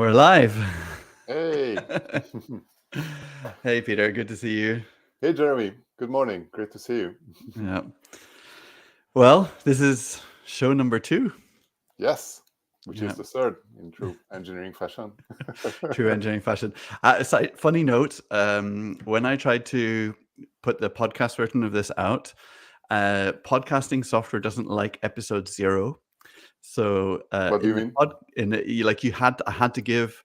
We're live. Hey. Hey, Peter. Good to see you. Hey, Jeremy. Good morning. Great to see you. Yeah. Well, this is show number 2. Yes, which Yeah. is the third in true engineering fashion. True engineering fashion. Funny note. When I tried to put the podcast version of this out, podcasting software doesn't like episode 0. So What do you mean? I had to give.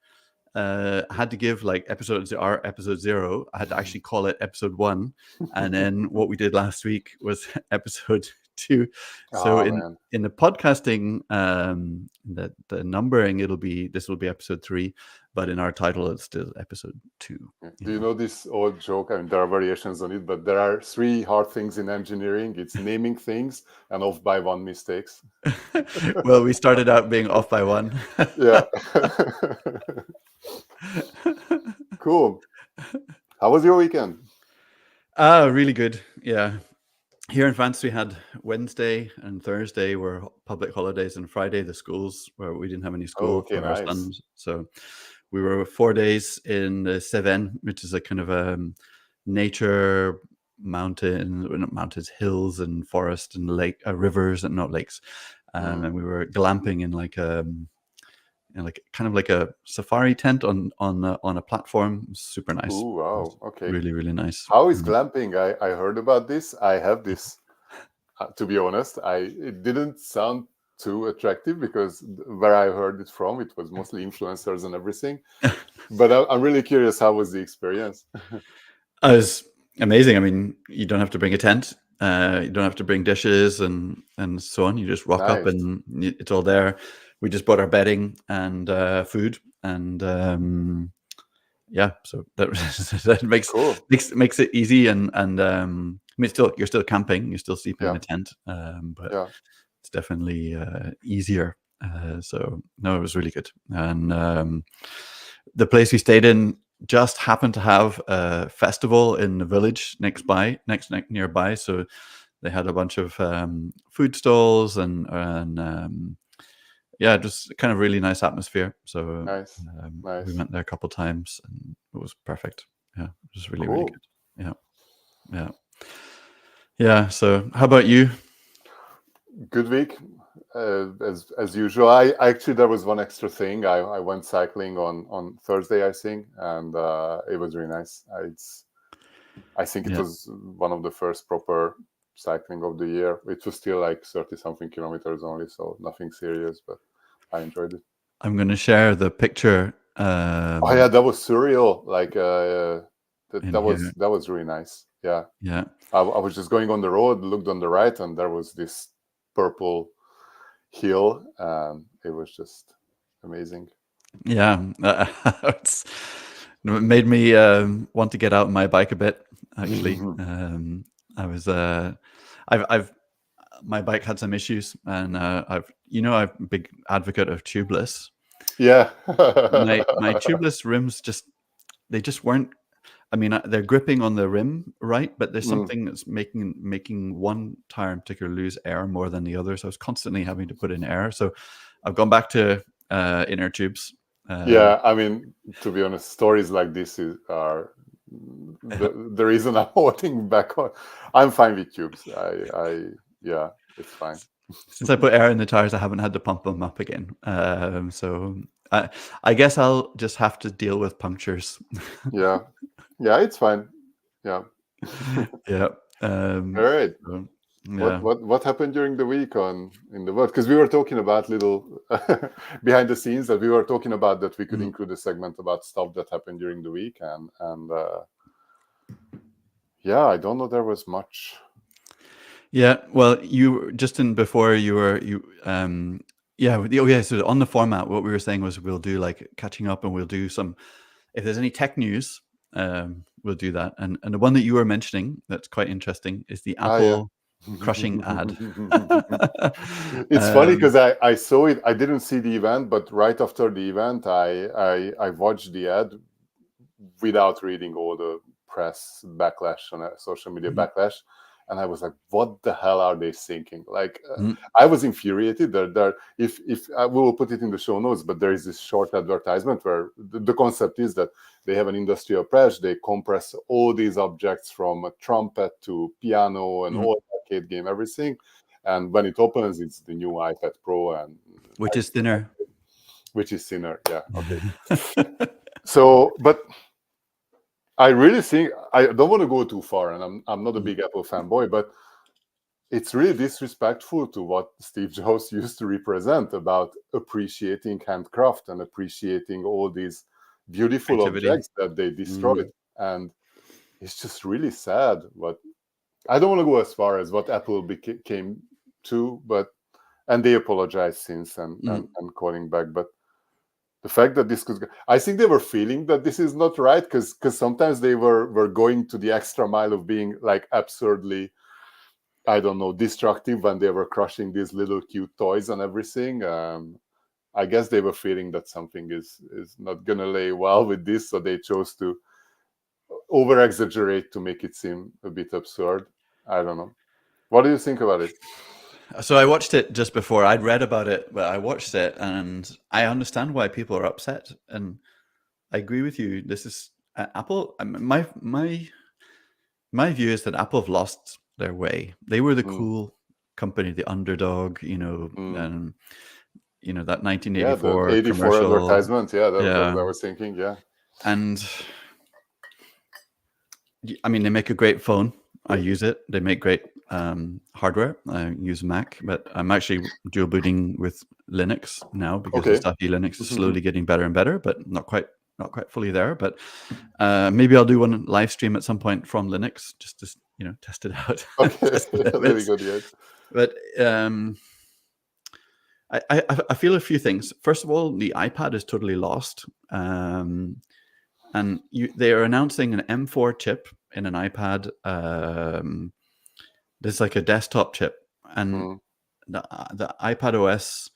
I had to give like episode 0. I had to actually call it episode 1, and then what we did last week was episode 2. So Oh, man. in the podcasting, the numbering, this will be episode 3, but in our title it's still episode 2. Do you know this old joke? I mean, there are variations on it, but there are 3 hard things in engineering. It's naming things and off by 1 mistakes. Well, we started out being off by 1. Yeah. Cool. How was your weekend? Really good. Yeah. Here in France, we had Wednesday and Thursday were public holidays, and Friday the schools where we didn't have any Oh, school okay, for our nice. sons. So we were 4 days in the Cevennes, which is a kind of nature not mountains, hills and forest and lake, rivers and not lakes. And we were glamping in like kind of like a safari tent on a platform. Super nice. Ooh, wow. Okay. Really, really nice. How is glamping? I heard about this. I have this. To be honest, it didn't sound too attractive because where I heard it from, it was mostly influencers and everything. But I'm really curious, how was the experience? It was amazing. I mean, you don't have to bring a tent. You don't have to bring dishes and so on. You just rock up Nice. and it's all there. We just bought our bedding and food, and yeah, so that Cool. makes it easy, and I mean, you're still camping, you're still sleeping in Yeah. a tent, but Yeah. it's definitely easier. So no, it was really good, and the place we stayed in just happened to have a festival in the village nearby. So they had a bunch of food stalls and yeah, just kind of really nice atmosphere. So Nice. Nice. we went there a couple of times and it was perfect. Yeah, it was really, Cool. really good. Yeah. So how about you? Good week. As usual, I actually, there was one extra thing. I went cycling on Thursday, I think, and it was really nice. I think it was one of the first proper cycling of the year. It was still like 30-something kilometers only, so nothing serious, but I enjoyed it. I'm going to share the picture. Oh yeah, that was surreal. Like that was really nice. Yeah. Yeah. I was just going on the road, looked on the right, and there was this purple hill. It was just amazing. Yeah. It made me want to get out my bike a bit. Actually, I was my bike had some issues, and I'm a big advocate of tubeless. Yeah. my tubeless rims they just weren't. I mean, they're gripping on the rim right, but there's something that's making one tire in particular lose air more than the other. So I was constantly having to put in air. So I've gone back to inner tubes. Yeah, I mean, to be honest, stories like this are the reason I'm holding back on. I'm fine with tubes. Yeah, it's fine. Since I put air in the tires, I haven't had to pump them up again. So I guess I'll just have to deal with punctures. Yeah, it's fine. Yeah. Yeah. All right. So, yeah. What happened during the week in the world? Because we were talking about little behind the scenes that we were talking about that we could include a segment about stuff that happened during the week, and yeah, I don't know there was much. Yeah, well, so on the format, what we were saying was we'll do like catching up, and we'll do some, if there's any tech news, we'll do that. And the one that you were mentioning that's quite interesting is the Apple crushing ad. It's funny because I saw it. I didn't see the event, but right after the event, I watched the ad without reading all the press backlash on social media backlash. and I was like, what the hell are they thinking? Like, Mm. I was infuriated. If we will put it in the show notes, but there is this short advertisement where the concept is that they have an industrial press. They compress all these objects from a trumpet to piano and all arcade game, everything. And when it opens, it's the new iPad Pro, and Which is thinner. which is thinner. Yeah. Okay. So, but I really think, I don't want to go too far, and I'm not a big Apple fanboy, but it's really disrespectful to what Steve Jobs used to represent about appreciating handcraft and appreciating all these beautiful Creativity. objects that they destroyed. And it's just really sad. But I don't want to go as far as what Apple became to, and they apologized since and calling back. But the fact that this could, I think they were feeling that this is not right, because sometimes they were going to the extra mile of being like absurdly, I don't know, destructive when they were crushing these little cute toys and everything. I guess they were feeling that something is not gonna lay well with this, so they chose to over exaggerate to make it seem a bit absurd. I don't know. What do you think about it? So I watched it just before. I'd read about it, but I watched it, and I understand why people are upset. And I agree with you. This is Apple. My view is that Apple have lost their way. They were the cool company, the underdog, and that 1984 the 84 commercial advertisement. Yeah, that was what I was thinking. Yeah, and I mean, they make a great phone. I use it. They make great hardware. I use Mac, but I'm actually dual booting with Linux now because the Stuffy Linux is slowly getting better and better, but not quite fully there. But maybe I'll do one live stream at some point from Linux just to test it out. Okay, very good. Yes, but I feel a few things. First of all, the iPad is totally lost. And they are announcing an M4 chip in an iPad. There's like a desktop chip, and the iPad OS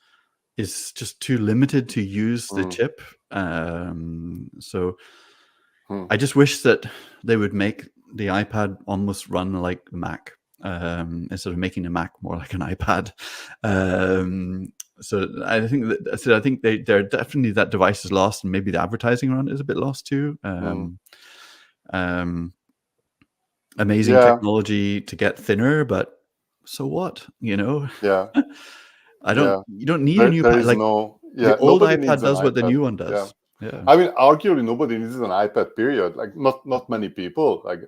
is just too limited to use the chip. So I just wish that they would make the iPad almost run like Mac, instead of making the Mac more like an iPad. So I think they're definitely, that device is lost, and maybe the advertising around it is a bit lost too. Amazing technology to get thinner, but so what? Yeah. You don't need a new There iPad. is Like the old iPad does what the new one does. Yeah. I mean, arguably nobody needs an iPad, period. Like not many people. Like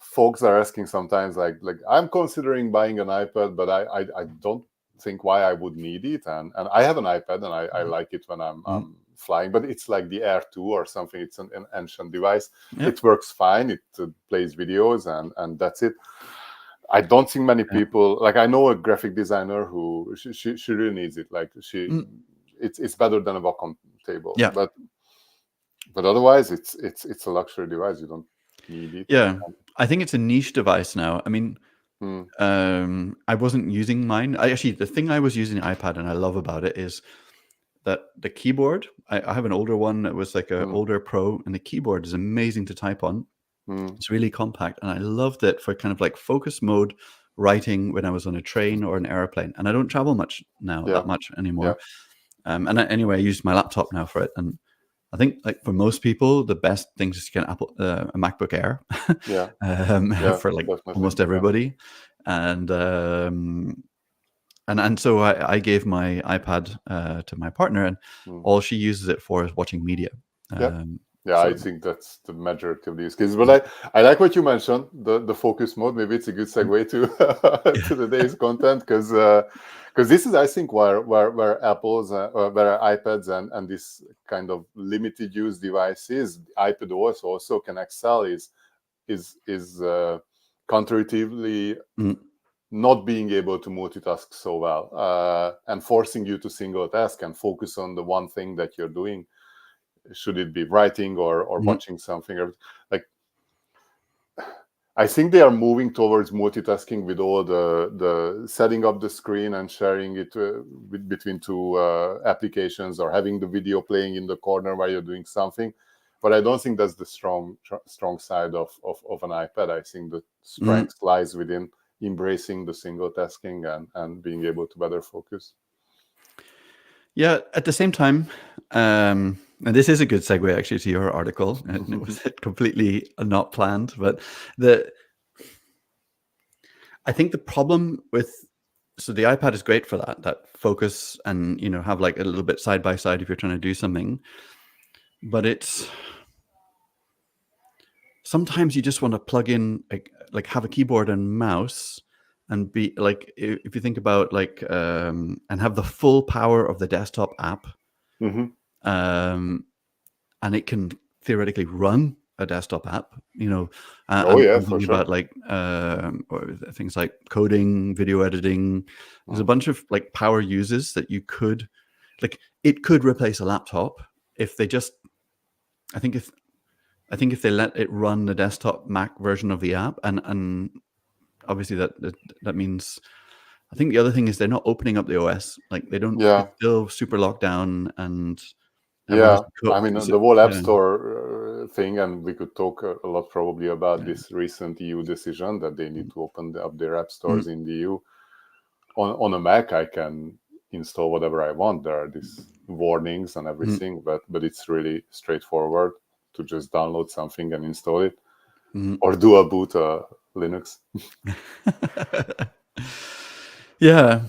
folks are asking sometimes, like I'm considering buying an iPad, but I don't think why I would need it. And I have an iPad, and I like it when I'm flying, but it's like the Air 2 or something. It's an ancient device. It works fine. It plays videos, and that's it. I don't think many people, like I know a graphic designer who she really needs it. Like it's better than a Wacom table. Yeah. But otherwise, it's a luxury device. You don't need it. Yeah, I think it's a niche device now. I mean, I wasn't using mine. The thing I was using the iPad, and I love about it, is that the keyboard. I have an older one that was like an older Pro, and the keyboard is amazing to type on. It's really compact, and I loved it for kind of like focus mode writing when I was on a train or an airplane. And I don't travel much now, that much anymore. And anyway, I use my laptop now for it. And I think, like for most people, the best thing is to get a MacBook Air. For like almost everybody. And so I gave my iPad to my partner, and all she uses it for is watching media. I think that's the majority of these cases. But I like what you mentioned, the focus mode. Maybe it's a good segue to to today's content, because this is, I think, where Apple's where iPads and this kind of limited use devices, iPad OS also can excel is counterintuitively not being able to multitask so well, and forcing you to single task and focus on the one thing that you're doing. Should it be writing or watching something? Like, I think they are moving towards multitasking with all the setting up the screen and sharing it between two applications, or having the video playing in the corner while you're doing something. But I don't think that's the strong side of an iPad. I think the strength lies within embracing the single tasking and being able to better focus. Yeah, at the same time, and this is a good segue actually to your article, and it was completely not planned, but I think the problem with, so the iPad is great for that focus and, have like a little bit side by side if you're trying to do something, but it's, sometimes you just want to plug in, like have a keyboard and mouse and be like, if you think about like, and have the full power of the desktop app, and it can theoretically run a desktop app, Oh yeah, I'm for thinking sure. about like things like coding, video editing. There's a bunch of like power uses that you could, like, it could replace a laptop if they just, I think if they let it run the desktop Mac version of the app, and obviously that means, I think the other thing is they're not opening up the OS. Like they don't, Yeah. it's still super locked down, and everyone Yeah, has to code. I mean the whole App Store thing, and we could talk a lot probably about this recent EU decision that they need to open up their app stores in the EU. On a Mac, I can install whatever I want. There are these warnings and everything, but it's really straightforward to just download something and install it, or do a boot Linux. Yeah.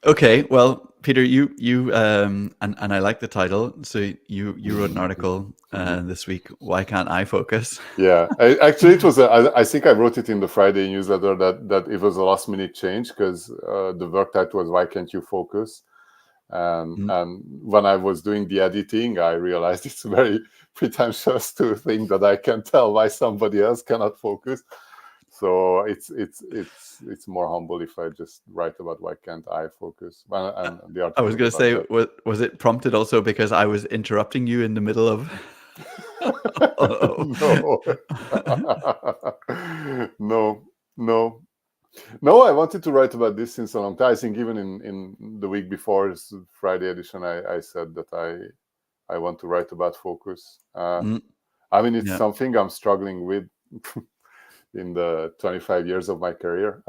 Okay. Well, Peter, you and I like the title. So you wrote an article this week. Why can't I focus? Yeah, actually, it was. I think I wrote it in the Friday newsletter that it was a last minute change because the work title was "Why Can't You Focus?" And when I was doing the editing, I realized it's very pretentious to think that I can tell why somebody else cannot focus. So it's more humble if I just write about why can't I focus. And the I was article going is to say, about that. was it prompted also because I was interrupting you in the middle of? No, no. I wanted to write about this since a long time. I think even in the week before Friday edition, I said that I want to write about focus. I mean, it's something I'm struggling with in the 25 years of my career.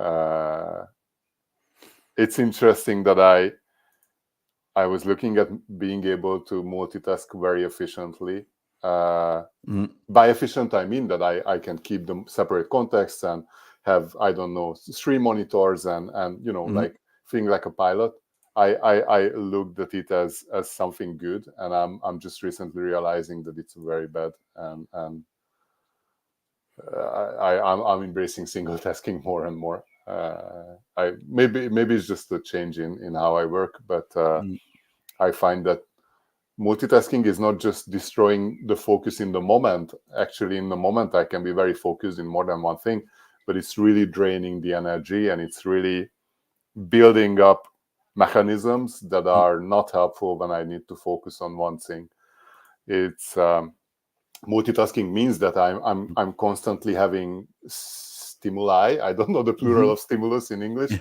It's interesting that I was looking at being able to multitask very efficiently. By efficient, I mean that I can keep them separate contexts and have, I don't know, 3 monitors and like feeling like a pilot. I looked at it as something good, and I'm just recently realizing that it's very bad, and I'm embracing single tasking more and more. Maybe it's just a change in how I work, but I find that multitasking is not just destroying the focus in the moment. Actually, in the moment, I can be very focused in more than one thing, but it's really draining the energy, and it's really building up mechanisms that are not helpful when I need to focus on one thing. It's multitasking means that I'm constantly having stimuli. I don't know the plural of stimulus in English,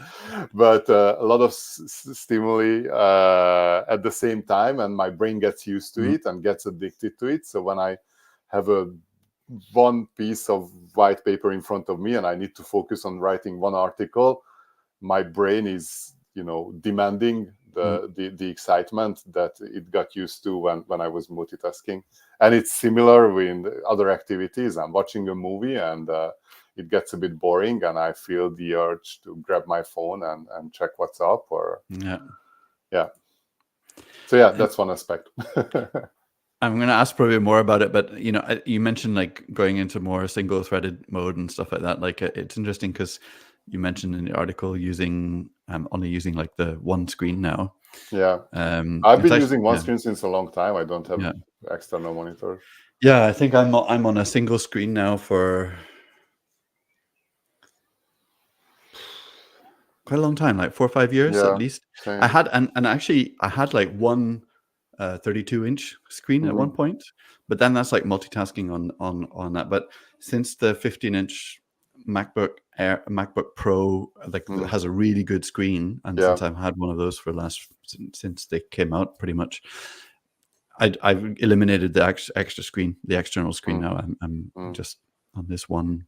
but a lot of stimuli at the same time, and my brain gets used to it and gets addicted to it. So when I have one piece of white paper in front of me and I need to focus on writing one article, my brain is demanding the excitement that it got used to when I was multitasking. And it's similar with other activities. I'm watching a movie and it gets a bit boring, and I feel the urge to grab my phone and check what's up, or so that's one aspect. I'm going to ask probably more about it, but you mentioned like going into more single-threaded mode and stuff like that. Like it's interesting because you mentioned in the article only using like the one screen now. Yeah, I've been using one screen since a long time. I don't have external monitors. Yeah, I think I'm on a single screen now for quite a long time, like 4 or 5 years at least. Same. I had and actually I had like one 32-inch screen at one point, but then that's like multitasking on that. But since the 15-inch MacBook Pro has a really good screen, and since I've had one of those since they came out, pretty much, I've eliminated the extra screen, the external screen. Now I'm just on this one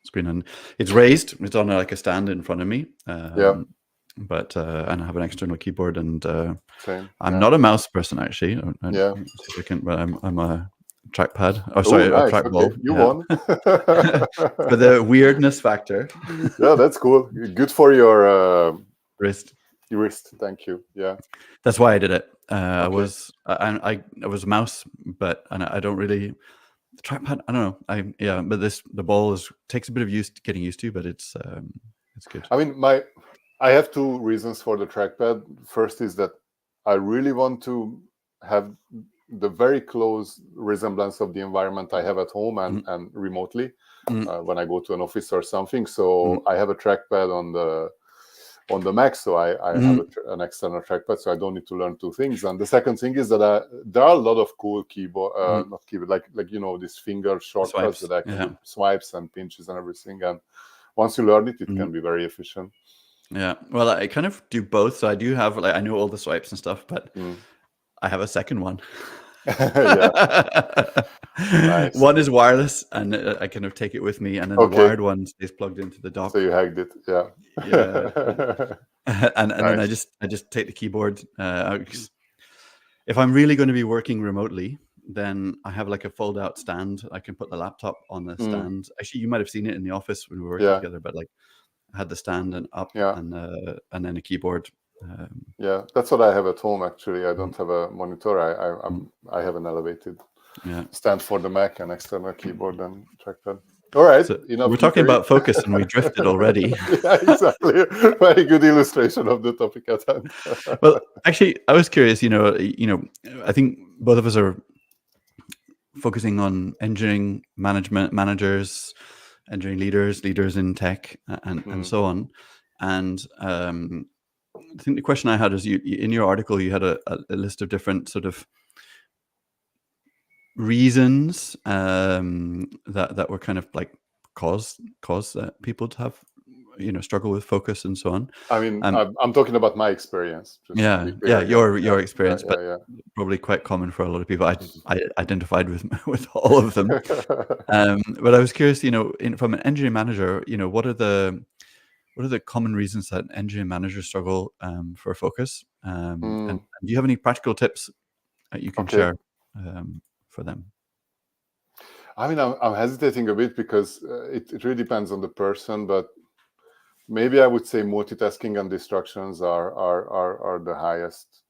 screen, and it's raised. It's on like a stand in front of me. Yeah, But and I have an external keyboard, and same. I'm Yeah, not a mouse person actually. yeah. But I'm a trackpad. Oh, Oh, sorry, a nice. Okay, trackball. you Yeah, won. for the weirdness factor. Yeah, that's cool. Good for Wrist. your wrist. Thank you. Yeah. That's why I did it. Okay. I was a mouse, but and I don't really the trackpad. I don't know. But the ball takes a bit of getting used to, but it's good. I mean, I have two reasons for the trackpad. First is that I really want to have the very close resemblance of the environment I have at home and remotely when I go to an office or something. So I have a trackpad on the Mac, so I have an external trackpad, so I don't need to learn two things. And the second thing is that there are a lot of cool keyboard, not keyboard, like these finger shortcuts Swipes. that I can do swipes and pinches and everything. And once you learn it, it can be very efficient. Yeah, well, I kind of do both. So I do have I know all the swipes and stuff, but I have a second one. Nice. One is wireless, and I kind of take it with me, and then the wired one is plugged into the dock. So you hacked it, yeah. And then I just take the keyboard. If I'm really going to be working remotely, then I have like a fold-out stand. I can put the laptop on the stand. Actually, you might have seen it in the office when we were working together, but like I had the stand and up, and then a keyboard. Yeah, that's what I have at home. Actually, I don't have a monitor. I have an elevated stand for the Mac and external keyboard and trackpad. All right, so we're talking about focus, and we drifted already. Yeah, exactly. Very good illustration of the topic at hand. Well, actually, I was curious. I think both of us are focusing on engineering managers, engineering leaders in tech, and so on. And I think the question I had is, you in your article you had a list of different sort of reasons that were kind of like cause people to have struggle with focus and so on. I mean, I'm talking about my experience. Your experience, but probably quite common for a lot of people. I identified with all of them. But I was curious, from an engineering manager, what are the common reasons that engineering managers struggle for focus? And do you have any practical tips that you can share for them? I mean, I'm hesitating a bit because it really depends on the person, but maybe I would say multitasking and distractions are the highest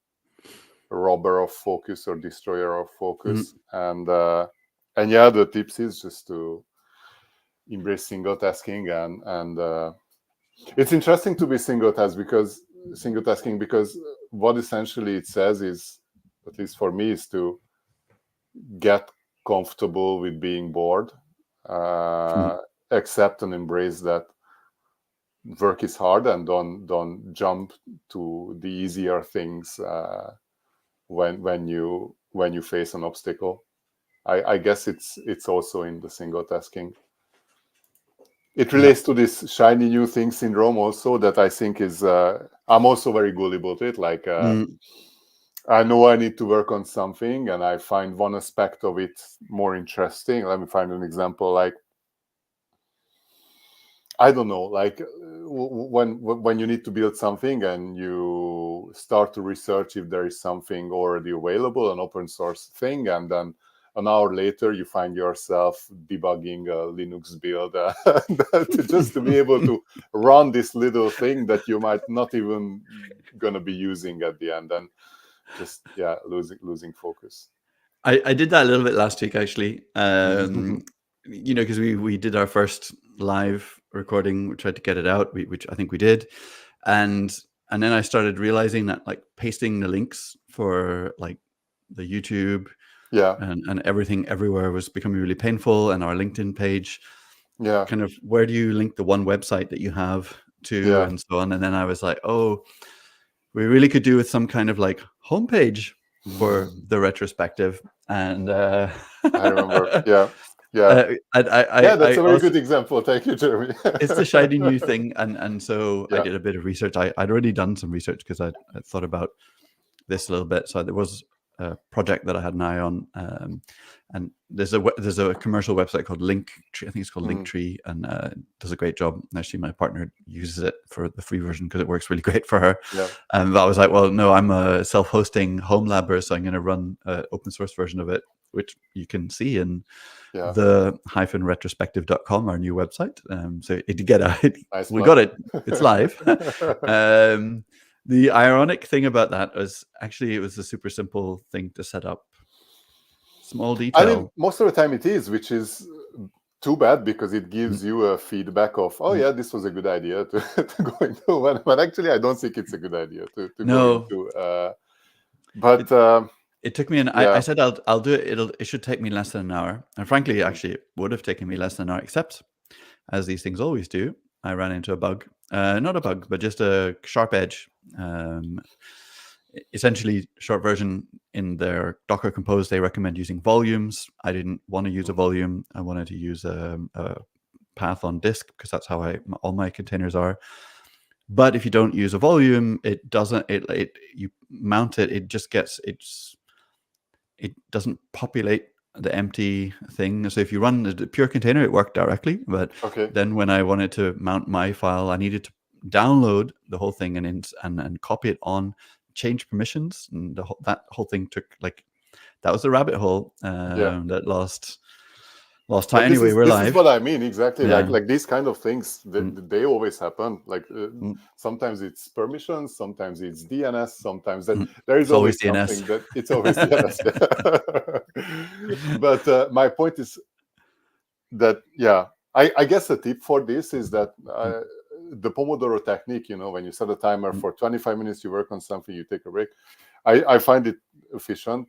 robber of focus or destroyer of focus. And the tips is just to embrace single tasking and it's interesting to be single tasking because what essentially it says is, at least for me, is to get comfortable with being bored, accept and embrace that work is hard, and don't jump to the easier things when you face an obstacle. I guess it's also in the single tasking. It relates to this shiny new thing syndrome also, that I think is I'm also very gullible to it. Like I know I need to work on something, and I find one aspect of it more interesting. Let me find an example. Like, I don't know, like when you need to build something and you start to research if there is something already available, an open source thing, and then an hour later you find yourself debugging a Linux build just to be able to run this little thing that you might not even gonna be using at the end, and just losing focus. I did that a little bit last week, actually. Because we did our first live recording. We tried to get it out, which I think we did, and then I started realizing that like pasting the links for like the YouTube, and everything everywhere was becoming really painful, and our LinkedIn page, kind of where do you link the one website that you have to, and so on. And then I was like, oh, we really could do with some kind of like homepage for the retrospective. And I remember, that's a very good example. Thank you, Jeremy. It's the shiny new thing, and so I did a bit of research. I'd already done some research because I thought about this a little bit. So there was project that I had an eye on. And there's a commercial website called Linktree. I think it's called Linktree, and does a great job. Actually, my partner uses it for the free version because it works really great for her. Yeah. And I was like, well, no, I'm a self-hosting home labber, so I'm going to run an open source version of it, which you can see in the -retrospective.com, our new website. So it get it. Nice We plug. got it. It's live. The ironic thing about that was actually it was a super simple thing to set up. Small detail. I mean, most of the time it is, which is too bad because it gives you a feedback of, oh yeah, this was a good idea to go into. But actually, I don't think it's a good idea to go into. But it took me I said I'll do it. It should take me less than an hour, and frankly, actually, it would have taken me less than an hour. Except, as these things always do, I ran into a bug. Not a bug, but just a sharp edge. Essentially, short version, in their Docker Compose, they recommend using volumes. I didn't want to use a volume. I wanted to use a path on disk because that's how all my containers are. But if you don't use a volume, it doesn't. You mount it. It just gets it doesn't populate the empty thing. So if you run the pure container, it worked directly. But then when I wanted to mount my file, I needed to download the whole thing and copy it on, change permissions, and that whole thing took that was the rabbit hole that lost time. Anyway, we're live. This is what I mean exactly. Like these kind of things, they always happen. Like sometimes it's permissions, sometimes it's DNS, sometimes there is always DNS. something that it's always DNS. But my point is that I guess the tip for this is that the Pomodoro technique, when you set a timer for 25 minutes, you work on something, you take a break. I find it efficient.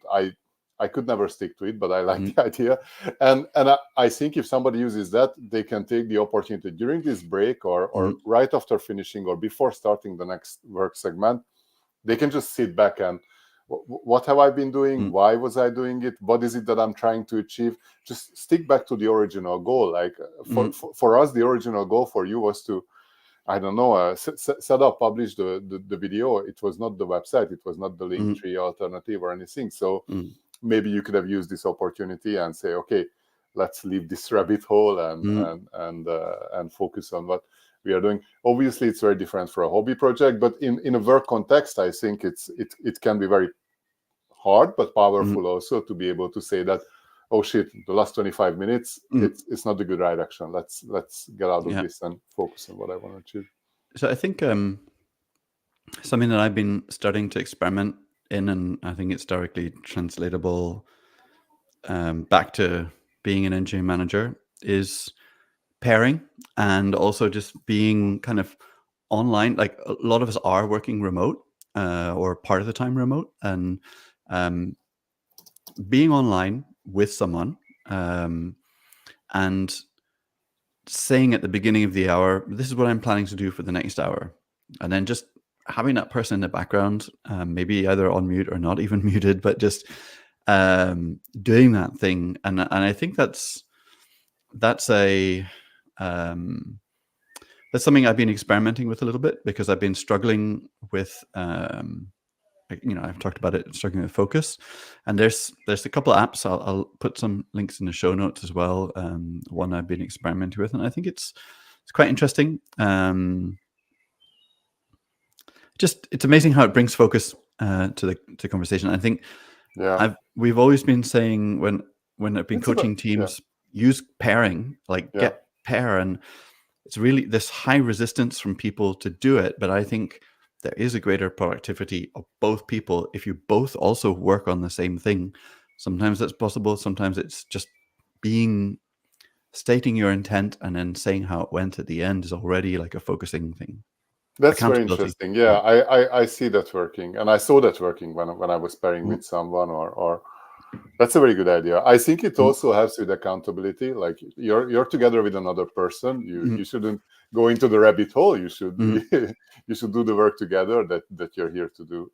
I could never stick to it, but I like the idea. And I think if somebody uses that, they can take the opportunity during this break or right after finishing or before starting the next work segment, they can just sit back and what have I been doing? Why was I doing it? What is it that I'm trying to achieve? Just stick back to the original goal. Like for us, the original goal for you was to, I don't know, set up, publish the video. It was not the website. It was not the Linktree alternative or anything. So maybe you could have used this opportunity and say, okay, let's leave this rabbit hole and focus on what we are doing. Obviously, it's very different for a hobby project, but in a work context, I think it can be very hard but powerful also to be able to say that, oh shit, the last 25 minutes, it's not the good direction. Let's get out of this and focus on what I want to achieve. So I think something that I've been starting to experiment in, and I think it's directly translatable back to being an engineering manager, is pairing and also just being kind of online. Like a lot of us are working remote or part of the time remote, and being online with someone and saying at the beginning of the hour, this is what I'm planning to do for the next hour. And then just having that person in the background, maybe either on mute or not even muted, but just doing that thing. And I think that's something I've been experimenting with a little bit because I've been struggling with, I've talked about it, struggling with focus. And there's a couple of apps. I'll put some links in the show notes as well. One I've been experimenting with, and I think it's quite interesting. It's amazing how it brings focus to the conversation. I think we've always been saying when I've been coaching teams, use pairing, get pair, and it's really this high resistance from people to do it. But I think there is a greater productivity of both people if you both also work on the same thing. Sometimes that's possible. Sometimes it's just stating your intent and then saying how it went at the end is already like a focusing thing. That's very interesting. Yeah, I see that working, and I saw that working when I was pairing with someone, or that's a very good idea. I think it also helps with accountability. Like you're together with another person. You shouldn't go into the rabbit hole. You should you should do the work together that you're here to do.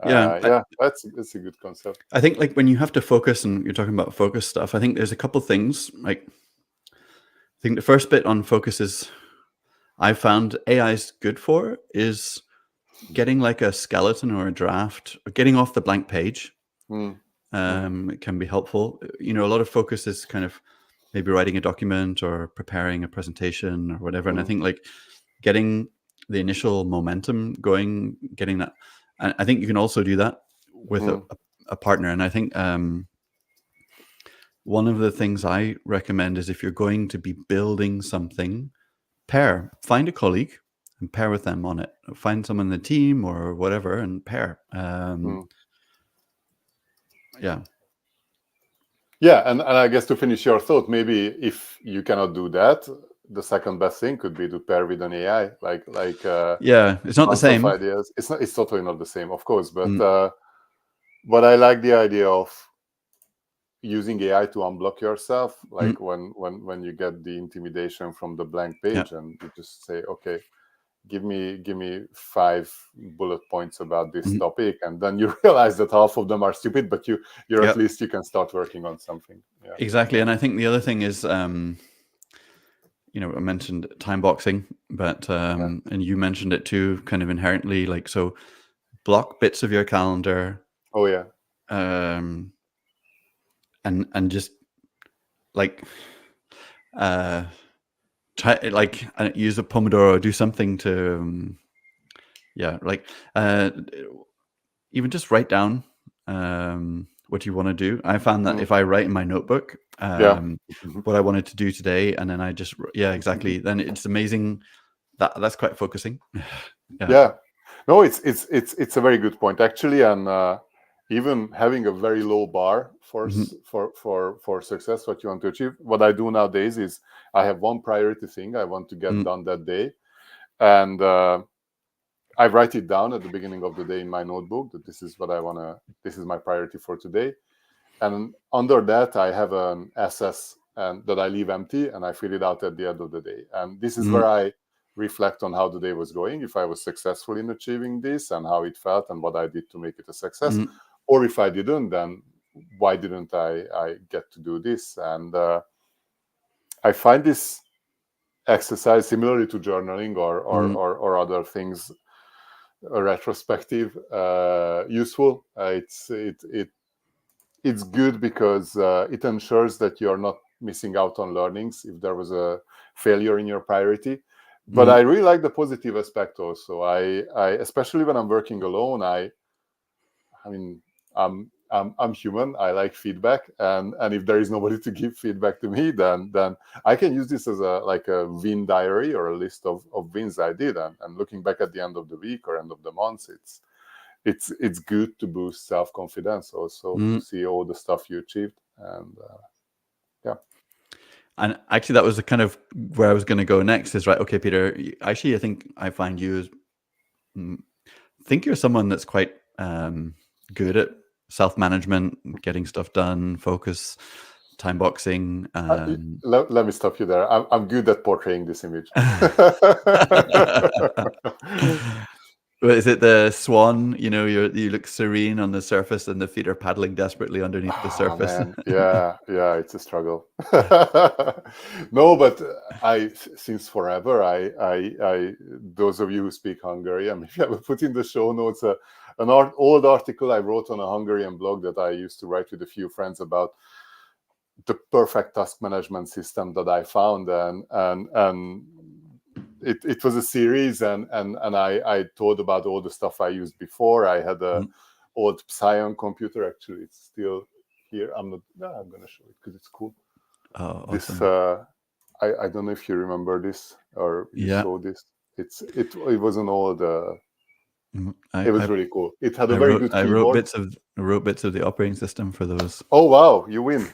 That's a good concept. I think like when you have to focus, and you're talking about focus stuff, I think there's a couple things. Like I think the first bit on focus is I found AI is good for is getting like a skeleton or a draft, or getting off the blank page It can be helpful. A lot of focus is kind of maybe writing a document or preparing a presentation or whatever. And I think like getting the initial momentum going, getting that, and I think you can also do that with a partner. And I think one of the things I recommend is if you're going to be building something, find a colleague and pair with them on it. Find someone in the team or whatever and pair. Yeah, and I guess to finish your thought, maybe if you cannot do that, the second best thing could be to pair with an AI, like it's not the same. Ideas. It's totally not the same, of course, but I like the idea of using AI to unblock yourself, like when you get the intimidation from the blank page, and you just say, okay, give me 5 bullet points about this topic, and then you realize that half of them are stupid, but you're at least you can start working on something. Yeah. Exactly. And I think the other thing is I mentioned time boxing, but and you mentioned it too, kind of inherently, like, so block bits of your calendar. Oh yeah. And just like try like use a Pomodoro, do something to even just write down what you want to do. I found that if I write in my notebook what I wanted to do today, and then I just exactly, then it's amazing. That's quite focusing. No, it's a very good point actually, and even having a very low bar for success, what you want to achieve. What I do nowadays is I have one priority thing I want to get done that day, and I write it down at the beginning of the day in my notebook that this is what I want to. This is my priority for today, and under that I have an SS and that I leave empty, and I fill it out at the end of the day. And this is where I reflect on how the day was going, if I was successful in achieving this, and how it felt, and what I did to make it a success. Or if I didn't, then why didn't I get to do this? And I find this exercise, similarly to journaling or other things, a retrospective, useful. It's good because it ensures that you're not missing out on learnings if there was a failure in your priority. But I really like the positive aspect also. I especially when I'm working alone, I mean, I'm human. I like feedback, and if there is nobody to give feedback to me, then I can use this as a win diary or a list of wins I did, and looking back at the end of the week or end of the month, it's good to boost self-confidence also, to see all the stuff you achieved. And and actually that was the kind of where I was going to go next, is right, okay, Peter, actually I think I find you think you're someone that's quite good at self-management, getting stuff done, focus, time boxing. Let me stop you there. I'm good at portraying this image. Is it the swan? You look serene on the surface, and the feet are paddling desperately underneath the surface. Man. Yeah, it's a struggle. No, but since forever, I those of you who speak Hungarian, maybe I will put in the show notes an old article I wrote on a Hungarian blog that I used to write with a few friends about the perfect task management system that I found, and it was a series, and I told about all the stuff I used before. I had a old Psion computer. Actually, it's still here. I'm going to show it because it's cool. Oh, this awesome. I don't know if you remember this or you saw this. It was an old. It was really cool. It had a very good keyboard. I wrote bits of the operating system for those. Oh wow, you win!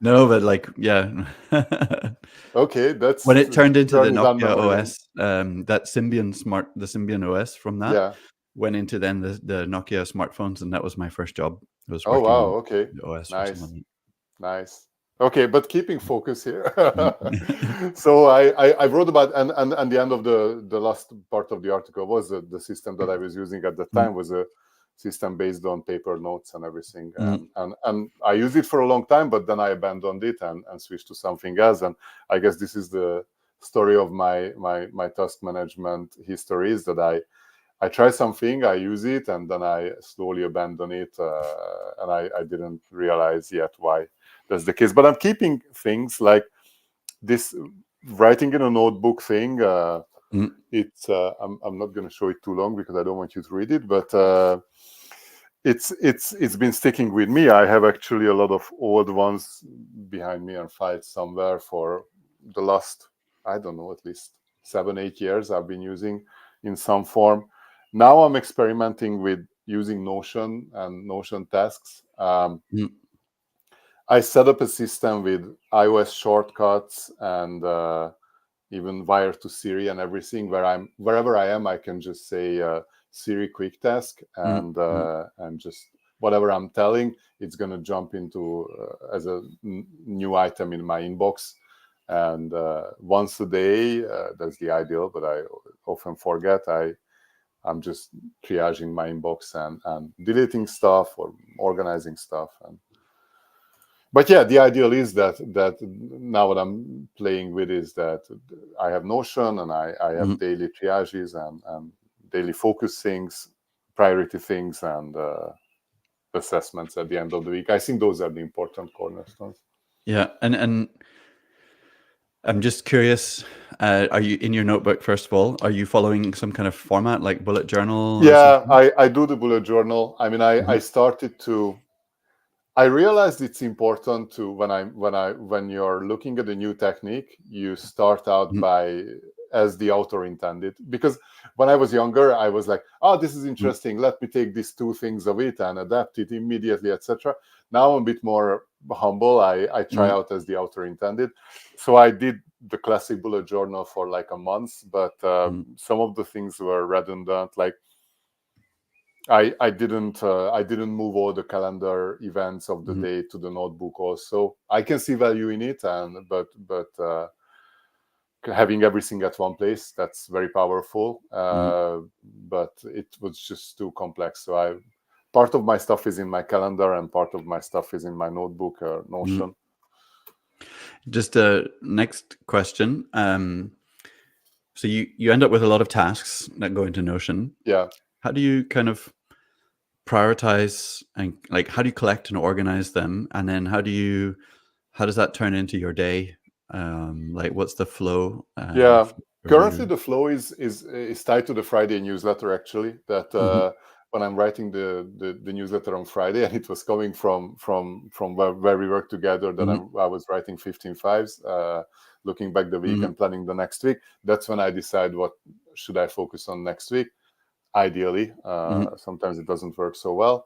No, but okay, that's when it turned into the Nokia OS. That the Symbian OS from that went into then the Nokia smartphones, and that was my first job. It was working on okay, the OS. Nice. Okay, but keeping focus here. So I wrote about, and the end of the last part of the article was the system that I was using at the time was a system based on paper notes and everything, and I used it for a long time, but then I abandoned it and switched to something else. And I guess this is the story of my task management history, is that I try something, I use it, and then I slowly abandon it, and I didn't realize yet why that's the case. But I'm keeping things like this writing in a notebook thing. It's I'm not going to show it too long because I don't want you to read it, but it's been sticking with me. I have actually a lot of old ones behind me and files somewhere for the last, I don't know, at least 7-8 years I've been using in some form. Now I'm experimenting with using Notion and Notion tasks. I set up a system with iOS shortcuts and even wire to Siri and everything. Wherever I am, I can just say Siri quick task, and just whatever I'm telling, it's going to jump into as a new item in my inbox. And once a day, that's the ideal, but I often forget. I'm just triaging my inbox and deleting stuff or organizing stuff. But yeah, the ideal is that now what I'm playing with is that I have Notion and I have daily triages and daily focus things, priority things, and assessments at the end of the week. I think those are the important cornerstones. Yeah, and I'm just curious. Are you in your notebook? First of all, are you following some kind of format like bullet journal? Yeah, Or I do the bullet journal. I mean, I started to. I realized it's important to when you're looking at a new technique, you start out by as the author intended. Because when I was younger, I was like, "Oh, this is interesting. Let me take these two things of it and adapt it immediately, etc." Now I'm a bit more humble. I try out as the author intended. So I did the classic bullet journal for like a month, but some of the things were redundant, like. I didn't move all the calendar events of the day to the notebook. Also, I can see value in it, and but having everything at one place, that's very powerful. But it was just too complex. So part of my stuff is in my calendar, and part of my stuff is in my notebook or Notion. Just a next question. So you end up with a lot of tasks that go into Notion. Yeah. How do you kind of prioritize and like how do you collect and organize them, and then how does that turn into your day? Like what's the flow? Yeah. For Currently, you? the flow is tied to the Friday newsletter. Actually, that when I'm writing the newsletter on Friday, and it was coming from where we work together, that I was writing 15 fives, looking back the week and planning the next week. That's when I decide what should I focus on next week. Ideally, sometimes it doesn't work so well,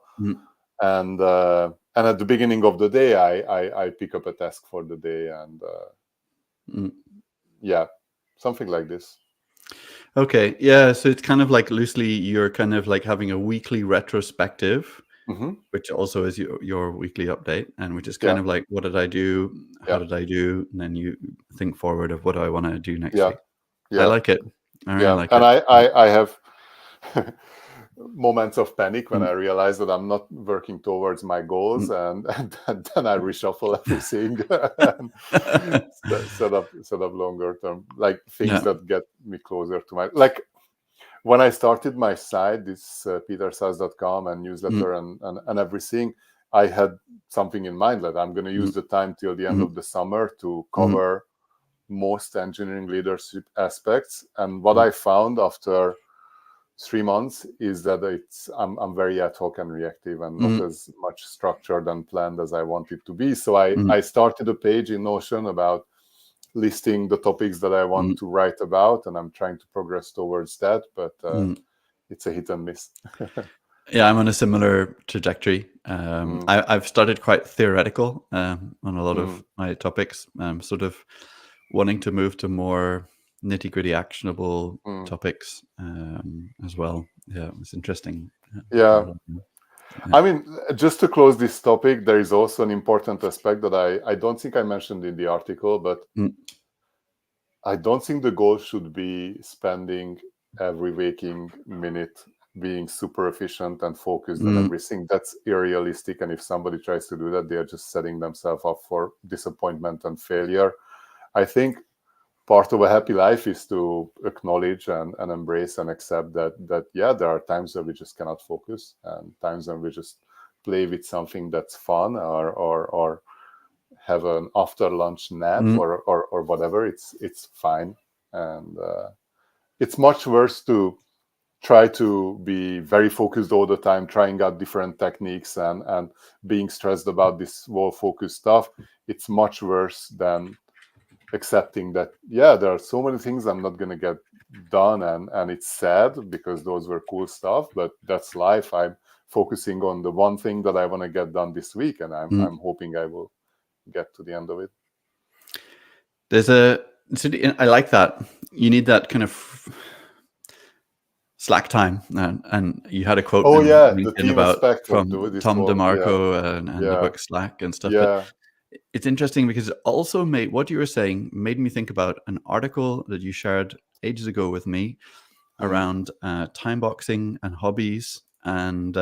and at the beginning of the day, I pick up a task for the day, and yeah, something like this. Okay, yeah. So it's kind of like loosely, you're kind of like having a weekly retrospective, which also is your weekly update, and which is kind of like, what did I do? How did I do? And then you think forward of what do I want to do next week. I like it. I really like and it. I have moments of panic when I realize that I'm not working towards my goals, and then I reshuffle everything and set up longer term, like things that get me closer to my, like when I started my site, this petersas.com and newsletter and everything, I had something in mind that I'm going to use the time till the end of the summer to cover most engineering leadership aspects. And what I found after 3 months is that I'm very ad hoc and reactive and not as much structured and planned as I want it to be. So I started a page in Notion about listing the topics that I want to write about, and I'm trying to progress towards that, but it's a hit and miss. Yeah, I'm on a similar trajectory. I've started quite theoretical on a lot of my topics. Sort of wanting to move to more nitty-gritty, actionable topics as well. Yeah, it's interesting. Yeah. I mean, just to close this topic, there is also an important aspect that I don't think I mentioned in the article, but I don't think the goal should be spending every waking minute being super efficient and focused on everything. That's unrealistic. And if somebody tries to do that, they are just setting themselves up for disappointment and failure. I think part of a happy life is to acknowledge and embrace and accept that yeah, there are times where we just cannot focus, and times when we just play with something that's fun, or have an after lunch nap, Mm, or whatever. It's fine. And it's much worse to try to be very focused all the time, trying out different techniques, and being stressed about this whole focus stuff. It's much worse than accepting that, yeah, there are so many things I'm not going to get done, and it's sad because those were cool stuff, but that's life. I'm focusing on the one thing that I want to get done this week, and mm. I'm hoping I will get to the end of it. There's a so I like that. You need that kind of slack time, and you had a quote Oh in yeah, the LinkedIn team about aspect of from this Tom whole, yeah, DeMarco and the yeah, book Slack and stuff. But yeah. it's interesting because it also made what you were saying made me think about an article that you shared ages ago with me around time boxing and hobbies and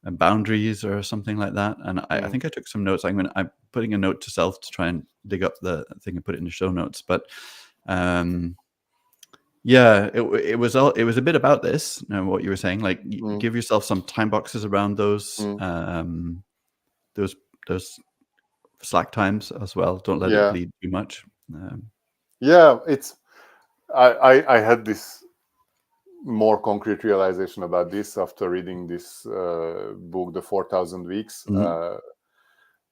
boundaries or something like that. And I think I took some notes. I'm putting a note to self to try and dig up the thing and put it in the show notes. But yeah, it was a bit about this. What you were saying, like give yourself some time boxes around those those slack times as well. Don't let it Yeah, bleed too much. yeah. It's I had this more concrete realization about this after reading this book, The 4,000 Weeks.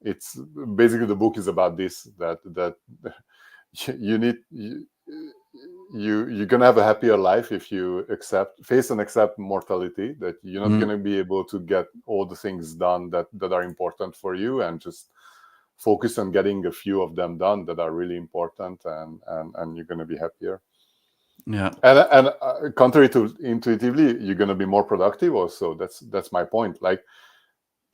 It's basically, the book is about this, that you need you're gonna have a happier life if you face and accept mortality, that you're not gonna be able to get all the things done that are important for you, and just focus on getting a few of them done that are really important, and you're gonna be happier. Yeah. And contrary to intuitively, you're gonna be more productive also. That's my point. Like,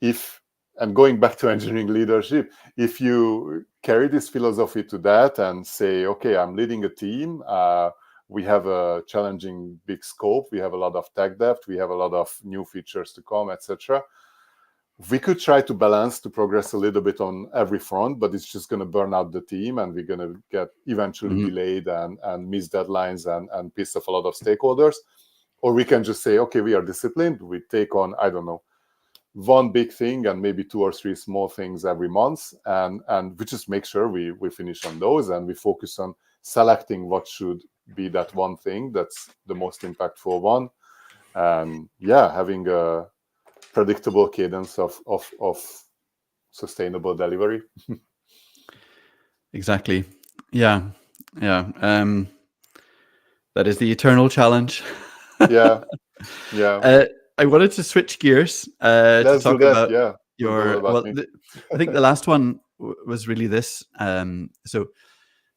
if, and going back to engineering leadership, if you carry this philosophy to that and say, okay, I'm leading a team, we have a challenging big scope, we have a lot of tech debt, we have a lot of new features to come, etc. We could try to balance, to progress a little bit on every front, but it's just going to burn out the team, and we're going to get eventually delayed and miss deadlines and piss off a lot of stakeholders. Or we can just say, okay, we are disciplined, we take on, I don't know, one big thing and maybe 2 or 3 small things every month, and we just make sure we finish on those, and we focus on selecting what should be that one thing that's the most impactful one. And yeah, having a predictable cadence of sustainable delivery. Exactly. Yeah. That is the eternal challenge. Yeah. I wanted to switch gears to Let's do talk that. about Yeah. Forgot your about me. I think the last one was really this. So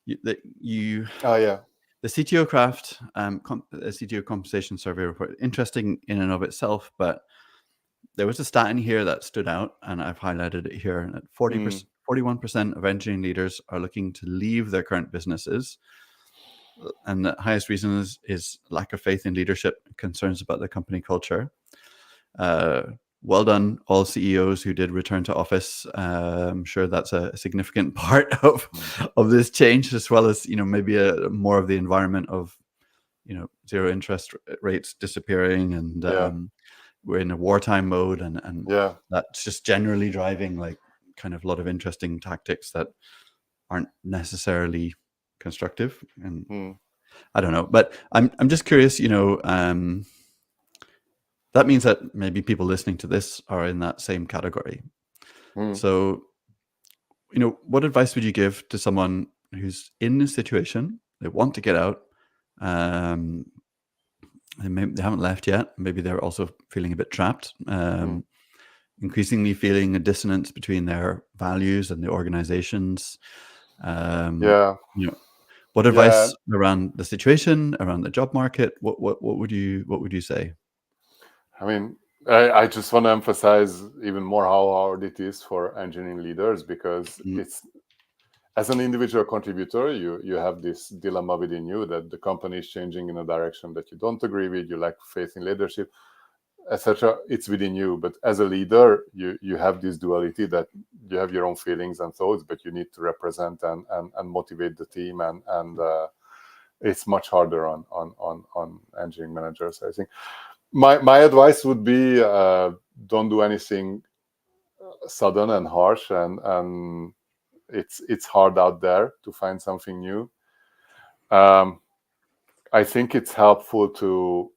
you Oh yeah. the CTO Craft CTO compensation survey report, interesting in and of itself, but there was a stat in here that stood out, and I've highlighted it here. That 41% of engineering leaders are looking to leave their current businesses. And the highest reason is lack of faith in leadership, concerns about the company culture. Well done, all CEOs who did return to office. I'm sure that's a significant part of this change, as well as maybe more of the environment of zero interest rates disappearing, and we're in a wartime mode, and that's just generally driving like kind of a lot of interesting tactics that aren't necessarily constructive. And I don't know, but I'm just curious, that means that maybe people listening to this are in that same category. So, what advice would you give to someone who's in this situation? They want to get out. They haven't left yet. Maybe they're also feeling a bit trapped. Increasingly feeling a dissonance between their values and the organizations. What advice around the situation, around the job market? What would you say? I mean, I just want to emphasize even more how hard it is for engineering leaders, because it's, as an individual contributor, you have this dilemma within you that the company is changing in a direction that you don't agree with, you lack faith in leadership. etc. It's within you, but as a leader, you have this duality that you have your own feelings and thoughts, but you need to represent and motivate the team, and it's much harder on engineering managers. I think my advice would be don't do anything sudden and harsh, and it's hard out there to find something new. I think it's helpful to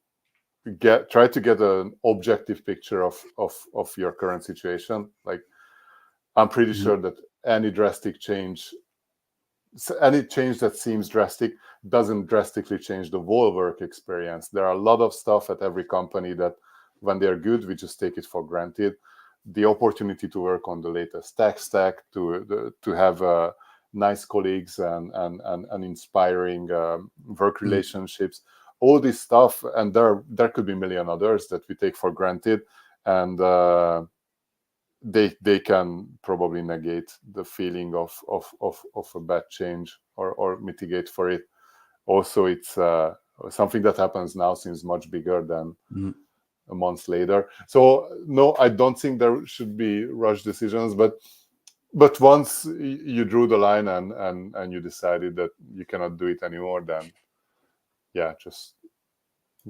try to get an objective picture of your current situation. Like, I'm pretty sure that any change that seems drastic doesn't drastically change the whole work experience. There are a lot of stuff at every company that when they're good, we just take it for granted. The opportunity to work on the latest tech stack, to have nice colleagues and inspiring work relationships, all this stuff, and there could be a million others that we take for granted, and they can probably negate the feeling of a bad change or mitigate for it. Also, it's something that happens now seems much bigger than a month later. So no, I don't think there should be rush decisions, but once you drew the line and you decided that you cannot do it anymore, then yeah, just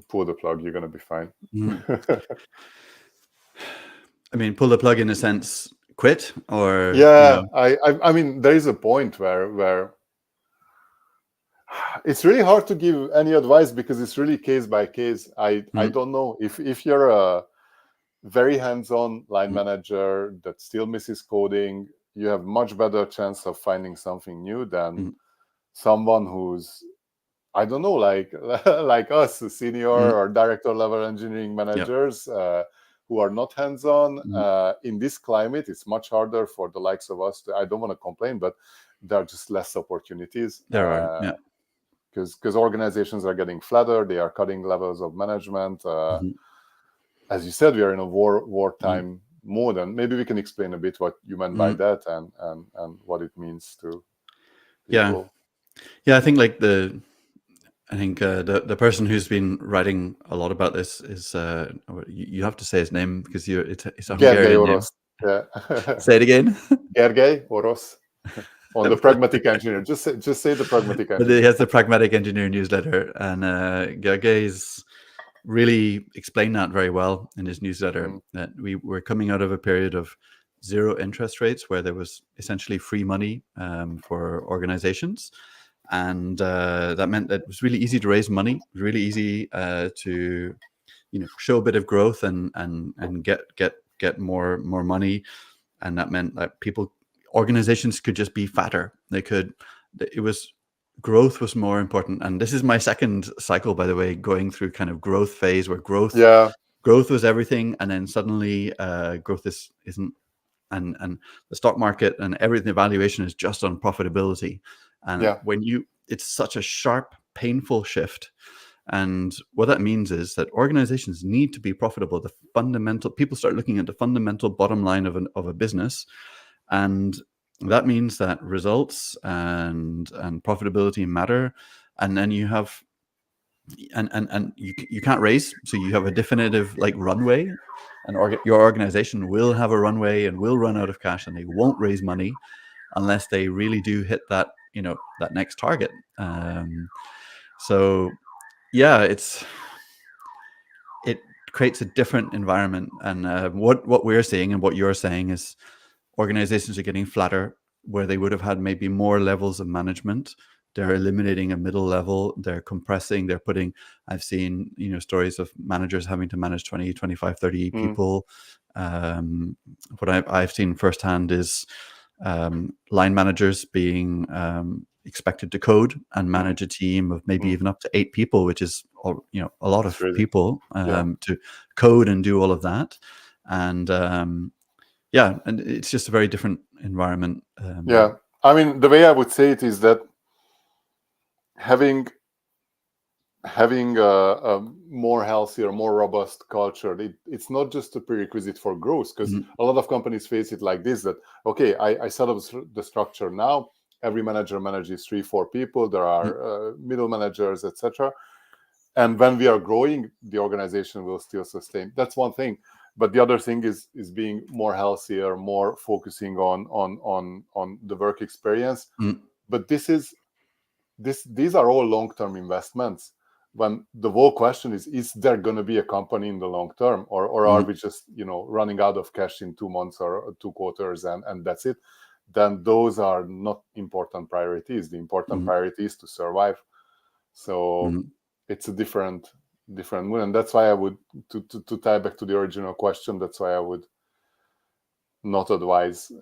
pull the plug. You're gonna be fine. I mean, pull the plug in a sense, quit, or yeah, I mean, there is a point where it's really hard to give any advice because it's really case by case. I don't know if you're a very hands-on line manager that still misses coding, you have much better chance of finding something new than someone who's, I don't know, like us, senior or director level engineering managers who are not hands-on. In this climate, it's much harder for the likes of us. I don't want to complain, but there are just less opportunities. There are, because organizations are getting flatter, they are cutting levels of management. As you said, we are in a wartime mode, and maybe we can explain a bit what you meant by that and what it means to people. Yeah. I think like the person who's been writing a lot about this is you have to say his name because it's a Hungarian name. Yeah. Say it again. Gergely Orosz. On the Pragmatic Engineer. Just say the Pragmatic Engineer. But he has the Pragmatic Engineer newsletter, and Gergely's really explained that very well in his newsletter, that we were coming out of a period of zero interest rates where there was essentially free money for organizations. And that meant that it was really easy to raise money. It was really easy to, show a bit of growth and get more money. And that meant that organizations could just be fatter. Growth was more important. And this is my second cycle, by the way, going through kind of growth phase where growth was everything. And then suddenly growth isn't, and the stock market and everything, the valuation is just on profitability. And it's such a sharp, painful shift. And what that means is that organizations need to be profitable. People start looking at the fundamental bottom line of a business. And that means that results and profitability matter. And then you have, and you can't raise. So you have a definitive runway, and your organization will have a runway and will run out of cash, and they won't raise money unless they really do hit that, that next target. So yeah, it creates a different environment. And what we're seeing and what you're saying is organizations are getting flatter where they would have had maybe more levels of management. They're eliminating a middle level. They're compressing. I've seen, stories of managers having to manage 20, 25, 30 people. What I've seen firsthand is line managers being expected to code and manage a team of maybe even up to 8 people, which is, a lot of people to code and do all of that. And and it's just a very different environment. I mean, the way I would say it is that having a more healthier, more robust culture, it's not just a prerequisite for growth, because a lot of companies face it like this, that, okay, I set up the structure now, every manager manages 3-4 people, there are middle managers, etc. and when we are growing, the organization will still sustain. That's one thing. But the other thing is being more healthier, more focusing on the work experience. But these are all long-term investments. When the whole question is there going to be a company in the long term, or are we just running out of cash in 2 months or 2 quarters and that's it? Then those are not important priorities. The important priority is to survive. So it's a different mood, and that's why I would to tie back to the original question. That's why I would not advise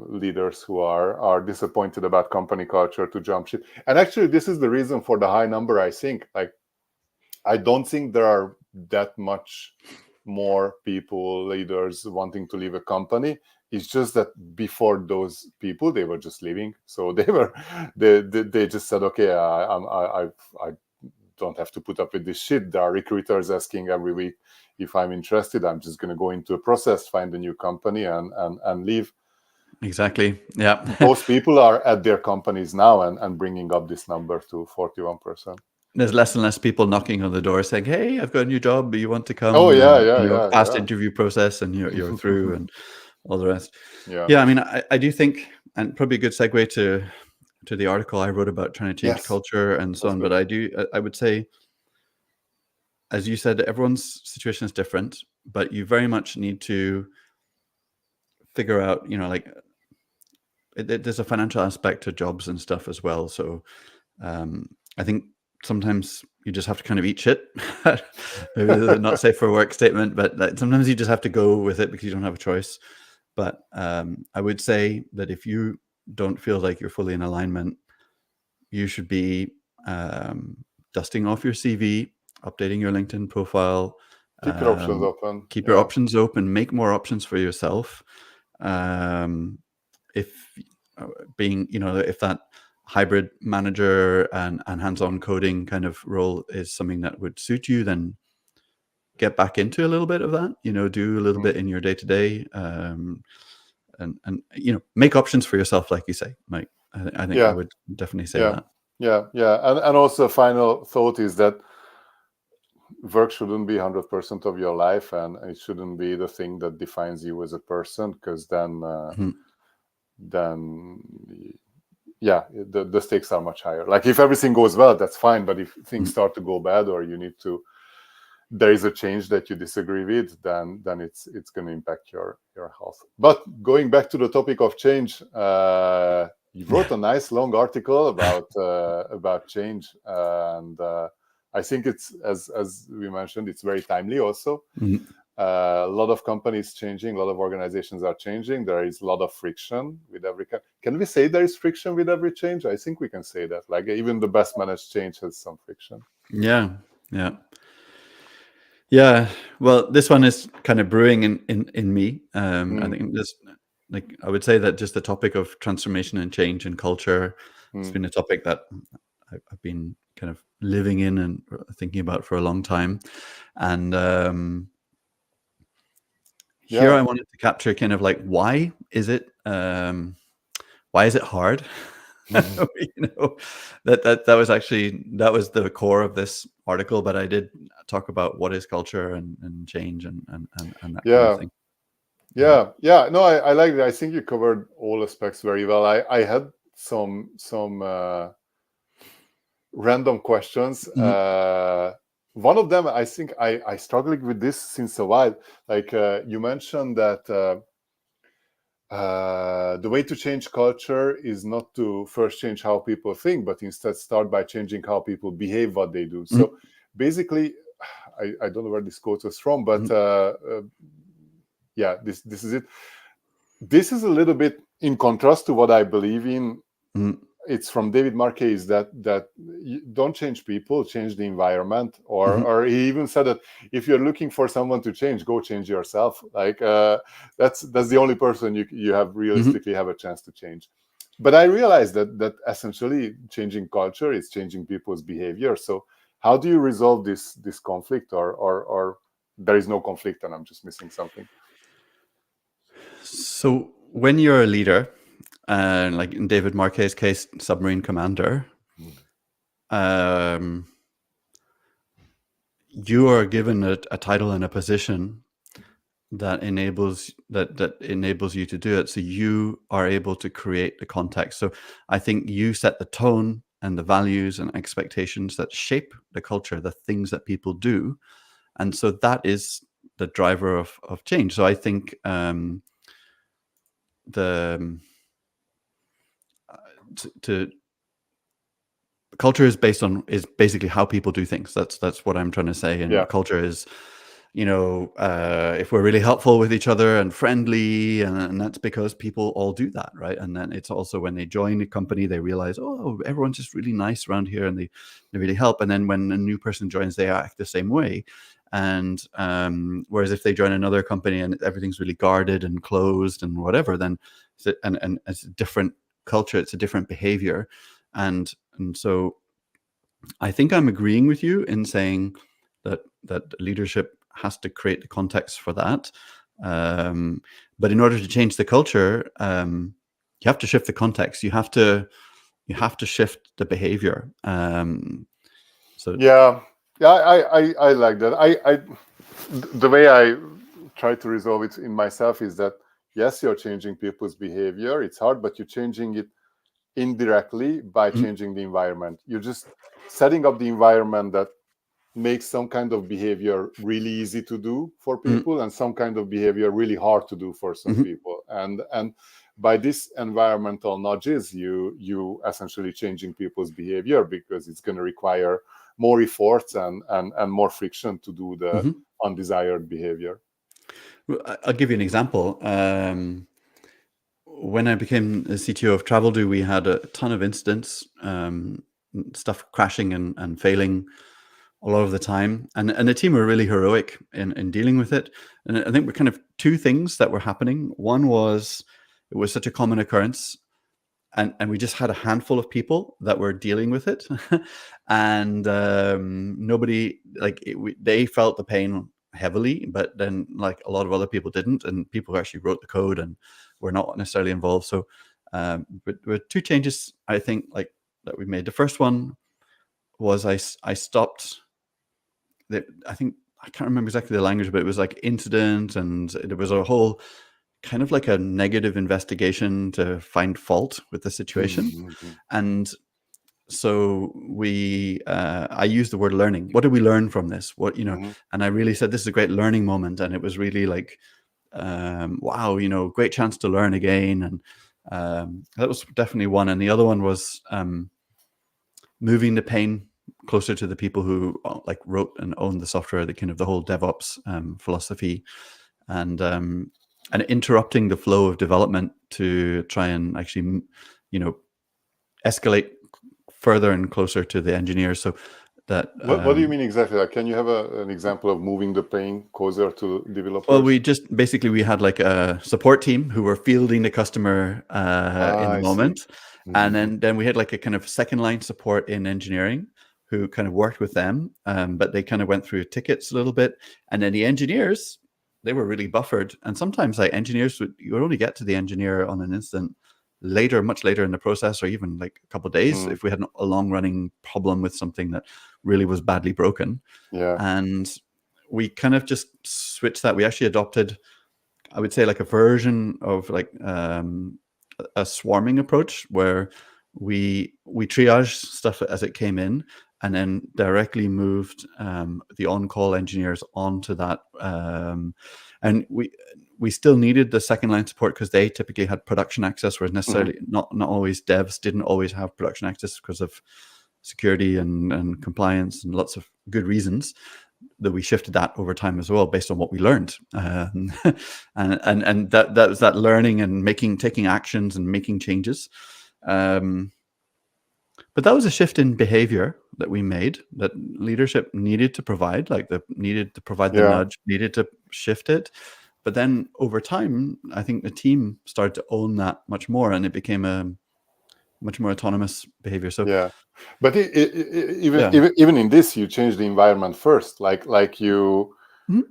leaders who are disappointed about company culture to jump ship. And actually, this is the reason for the high number. I think, like, I don't think there are that much more people, leaders wanting to leave a company. It's just that before those people, they were just leaving. So they just said, okay, I don't have to put up with this shit. There are recruiters asking every week if I'm interested. I'm just going to go into a process, find a new company, and leave. Exactly. Yeah. Those people are at their companies now and bringing up this number to 41%. There's less and less people knocking on the door saying, "Hey, I've got a new job. Do you want to come?" Oh yeah, fast interview process, and you're through, and all the rest. Yeah. I mean, I do think, and probably a good segue to the article I wrote about trying to change culture and so on. But I would say, as you said, everyone's situation is different, but you very much need to figure out, like, there's a financial aspect to jobs and stuff as well. So I think sometimes you just have to kind of eat shit. Maybe not safe for work statement, but sometimes you just have to go with it because you don't have a choice. But I would say that if you don't feel like you're fully in alignment, you should be dusting off your CV, updating your LinkedIn profile. Keep your options open. Keep your options open. Make more options for yourself. If being, if that hybrid manager and hands-on coding kind of role is something that would suit you, then get back into a little bit of that. Do a little bit in your day-to-day, and make options for yourself, like you say, Mike. I think I would definitely say that. Yeah. And also, final thought is that work shouldn't be 100% of your life, and it shouldn't be the thing that defines you as a person, because then the stakes are much higher. Like, if everything goes well, that's fine, but if things start to go bad, or there is a change that you disagree with, then it's going to impact your health. But going back to the topic of change, you wrote a nice long article about change, and I think it's, as we mentioned, it's very timely also. A lot of companies changing, a lot of organizations are changing. There is a lot of friction with every. Can we say there is friction with every change? I think we can say that. Like, even the best managed change has some friction. Yeah. Well, this one is kind of brewing in me. I think this, like, I would say that just the topic of transformation and change and culture has been a topic that I've been kind of living in and thinking about for a long time. And here I wanted to capture kind of like, why is it hard? That was the core of this article, but I did talk about what is culture and change and that kind of thing. No, I like it. I think you covered all aspects very well. I had some random questions. One of them, I think I struggled with this since a while. Like, you mentioned that the way to change culture is not to first change how people think, but instead start by changing how people behave, what they do. So basically, I don't know where this quote was from, but this is it. This is a little bit in contrast to what I believe in. It's from David Marquez, is that you don't change people, change the environment. Or he even said that if you're looking for someone to change, go change yourself. Like, that's the only person you have realistically have a chance to change. But I realized that essentially changing culture is changing people's behavior. So how do you resolve this conflict, or there is no conflict and I'm just missing something? So when you're a leader, like in David Marquez's case, submarine commander, you are given a title and a position that enables you to do it. So you are able to create the context. So I think you set the tone and the values and expectations that shape the culture, the things that people do. And so that is the driver of change. So I think the to culture is basically how people do things. That's what I'm trying to say. And Yeah. culture is, if we're really helpful with each other and friendly, and that's because people all do that, right? And then it's also when they join a company, they realize, oh, everyone's just really nice around here, and they really help. And then when a new person joins, they act the same way. And whereas if they join another company and everything's really guarded and closed and whatever, then and it's a different culture, it's a different behavior. And so I think I'm agreeing with you in saying that leadership has to create the context for that. But in order to change the culture, you have to shift the context. You have to shift the behavior. So Yeah, I like that. The way I try to resolve it in myself is that yes, you're changing people's behavior. It's hard, but you're changing it indirectly by mm, changing the environment. You're just setting up the environment that makes some kind of behavior really easy to do for mm, people and some kind of behavior really hard to do for some mhm, people. And by this environmental nudges, you essentially changing people's behavior, because it's going to require more efforts and more friction to do the mhm. undesired behavior. I'll give you an example. When I became the CTO of TravelDo, we had a ton of incidents, stuff crashing and failing a lot of the time, and the team were really heroic in dealing with it. And I think we're kind of two things that were happening. One was it was such a common occurrence, and we just had a handful of people that were dealing with it, and nobody they felt the pain heavily, but then like a lot of other people didn't, and people who actually wrote the code and were not necessarily involved. So, but with two changes, I think that we made. The first one was I stopped. I think I can't remember exactly the language, but it was like incident, and there was a whole kind of like a negative investigation to find fault with the situation. Mhm. And so I used the word learning. What did we learn from this? Mhm. And I really said, this is a great learning moment. And it was really like, wow, great chance to learn again. And that was definitely one. And the other one was moving the pain closer to the people who wrote and owned the software, the kind of the whole DevOps philosophy, and interrupting the flow of development to try and actually, escalate further and closer to the engineers. So that What do you mean exactly? Like, can you have an example of moving the pain closer to well, developers? we had like a support team who were fielding the customer in the I see. moment, and Mhm. then we had like a kind of second line support in engineering who kind of worked with them, but they kind of went through tickets a little bit, and then the engineers, they were really buffered, and sometimes like engineers you would only get to the engineer on an instant later, much later in the process, or even like a couple of days Mm. if we had a long running problem with something that really was badly broken. Yeah. And we kind of just switched that. We actually adopted, I would say, like a version of like a swarming approach where we triage stuff as it came in, and then directly moved the on-call engineers onto that. And we still needed the second line support because they typically had production access, whereas Mhm. necessarily not always devs didn't always have production access because of security and compliance and lots of good reasons. That we shifted that over time as well, based on what we learned, and that was that learning and taking actions and making changes. Um, but that was a shift in behavior that we made, that leadership needed to provide, needed to provide the Yeah. nudge, needed to shift it. But then over time, I think the team started to own that much more, and it became a much more autonomous behavior. So Yeah. But even yeah, even in this, you change the environment first. Like you, Mhm.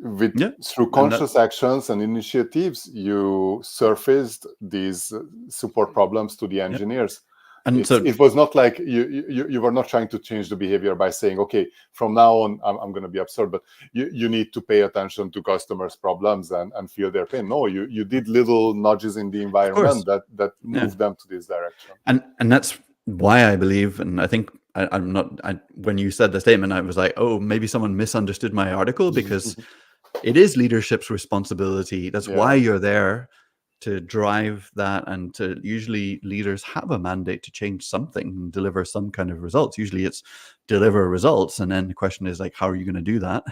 with Yeah, through and that conscious actions and initiatives, you surfaced these support problems to the yeah. engineers. And so It was not like you were not trying to change the behavior by saying, okay, from now on, I'm going to be absurd, but you need to pay attention to customers' problems and feel their pain. No, you did little nudges in the of course, environment that moved them to this direction. and that's why I believe, and I think I'm not. When you said the statement, I was like, oh, maybe someone misunderstood my article, because it is leadership's responsibility. That's why you're there, to drive that, and to usually leaders have a mandate to change something and deliver some kind of results. Usually it's deliver results, and then the question is like, how are you going to do that?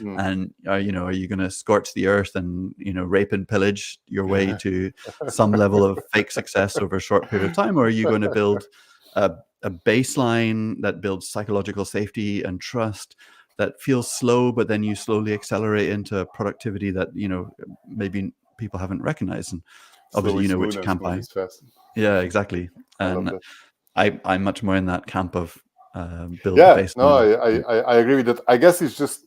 And are you going to scorch the earth and rape and pillage your way to some level of fake success over a short period of time, or are you going to build a baseline that builds psychological safety and trust, that feels slow, but then you slowly accelerate into productivity that maybe people haven't recognized? And obviously, which Smooth camp is fast. yeah, exactly. I love And that. I'm much more in that camp of build the baseline. No, I agree with that. I guess it's just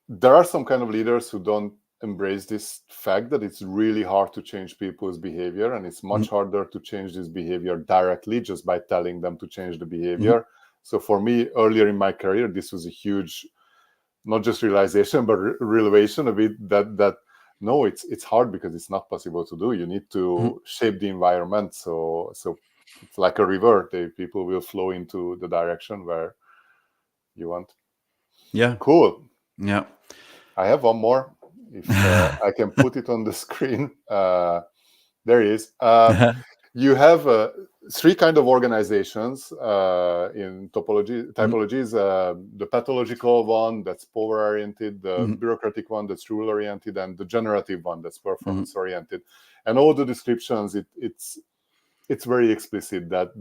there are some kind of leaders who don't embrace this fact that it's really hard to change people's behavior, and it's much harder to change this behavior directly just by telling them to change the behavior. So for me, earlier in my career, this was a huge, not just realization, but revelation of it, that no, it's hard because it's not possible to do. You need to shape the environment. So it's like a river. People will flow into the direction where you want. Yeah. Cool. Yeah. I have one more. If I can put it on the screen. There it is. You have three kind of organizations in typologies. The pathological one, that's power-oriented, the bureaucratic one, that's rule-oriented, and the generative one, that's performance-oriented. And all the descriptions, it's very explicit that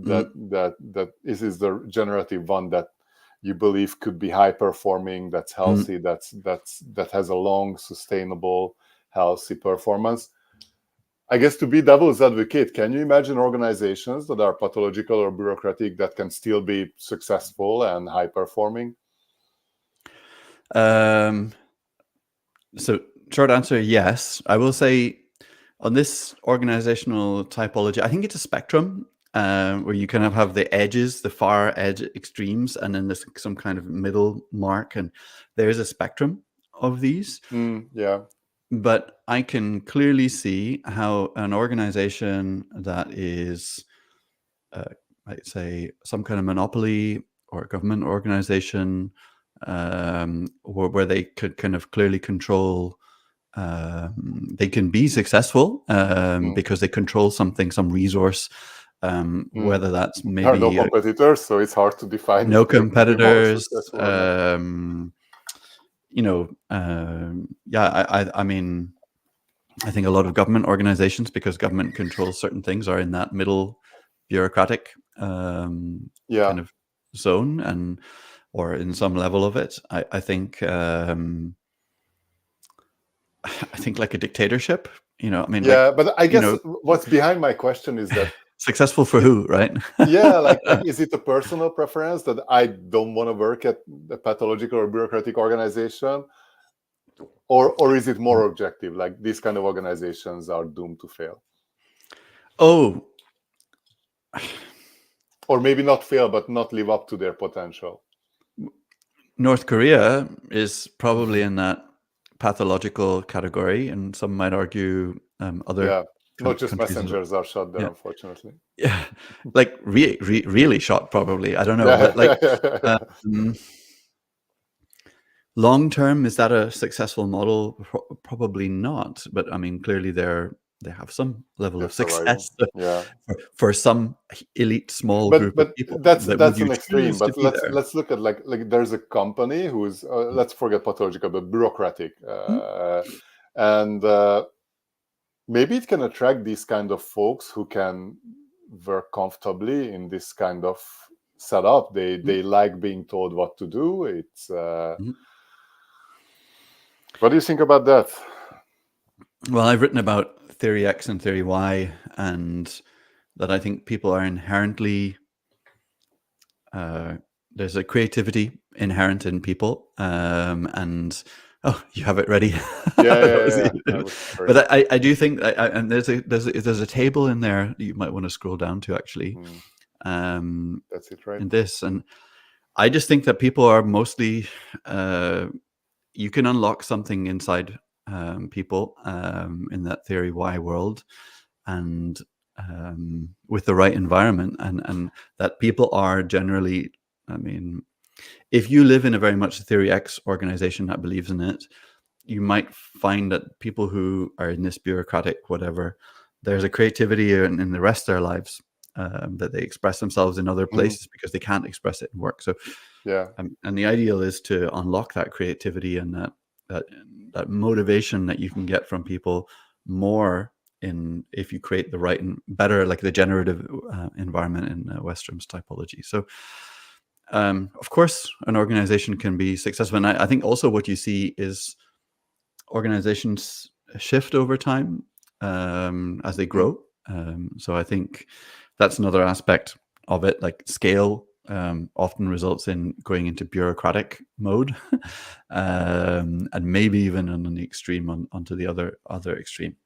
this is the generative one that you believe could be high-performing, that's healthy, that has a long, sustainable, healthy performance. I guess, to be devil's advocate, can you imagine organizations that are pathological or bureaucratic that can still be successful and high performing? So short answer, yes. I will say on this organizational typology, I think it's a spectrum where you kind of have the edges, the far edge extremes, and then there's some kind of middle mark, and there's a spectrum of these. Yeah. But I can clearly see how an organization that is, I'd say, some kind of monopoly or a government organization, where they could kind of clearly control, they can be successful because they control something, some resource, whether that's maybe there are no competitors, so it's hard to define. No competitors. I mean, I think a lot of government organizations, because government controls certain things, are in that middle bureaucratic kind of zone, or in some level of it. I think like a dictatorship, but I guess what's behind my question is that successful for who, right? like is it a personal preference that I don't want to work at a pathological or bureaucratic organization, or is it more objective, like these kind of organizations are doomed to fail? Oh, or maybe not fail, but not live up to their potential. North Korea is probably in that pathological category, and some might argue other not just messengers are shot there, unfortunately. Yeah, like really shot, probably. I don't know, but like long term, is that a successful model? Probably not. But I mean, clearly they have some level of success for some elite small group of people. That's an extreme. But let's look at like there's a company who's let's forget pathological, but bureaucratic, and maybe it can attract these kind of folks who can work comfortably in this kind of setup. They like being told what to do. It's what do you think about that? Well, I've written about theory X and theory Y, and that I think people are inherently there's a creativity inherent in people, and Oh, you have it ready. That was it. I was preparing. But I do think, and there's a table in there you might want to scroll down to actually, That's it, right? in this, and I just think that people are mostly, you can unlock something inside people in that theory Y world, and with the right environment, and that people are generally, I mean, if you live in a very much theory X organization that believes in it, you might find that people who are in this bureaucratic whatever, there's a creativity in the rest of their lives that they express themselves in other places because they can't express it in work. So, Yeah. and the ideal is to unlock that creativity and that motivation that you can get from people more in if you create the right and better, like the generative environment in Westrom's typology. So, of course, an organization can be successful, and I think also what you see is organizations shift over time as they grow. So I think that's another aspect of it. Like scale often results in going into bureaucratic mode, and maybe even on the extreme onto the other extreme.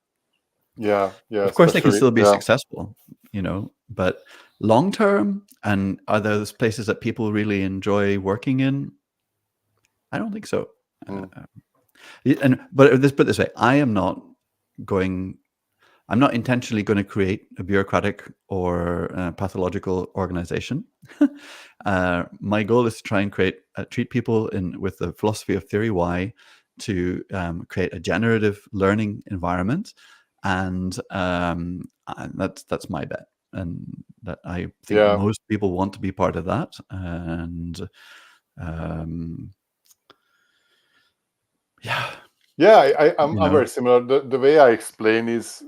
Yeah. Of course, they can Especially, still be yeah. successful, but long term, and are those places that people really enjoy working in? I don't think so. But let's put it this way: I'm not intentionally going to create a bureaucratic or pathological organization. My goal is to try and treat people with the philosophy of theory Y to create a generative learning environment, and that's my bet, and that I think Yeah. most people want to be part of that, and um, yeah, I'm very similar. The way I explain is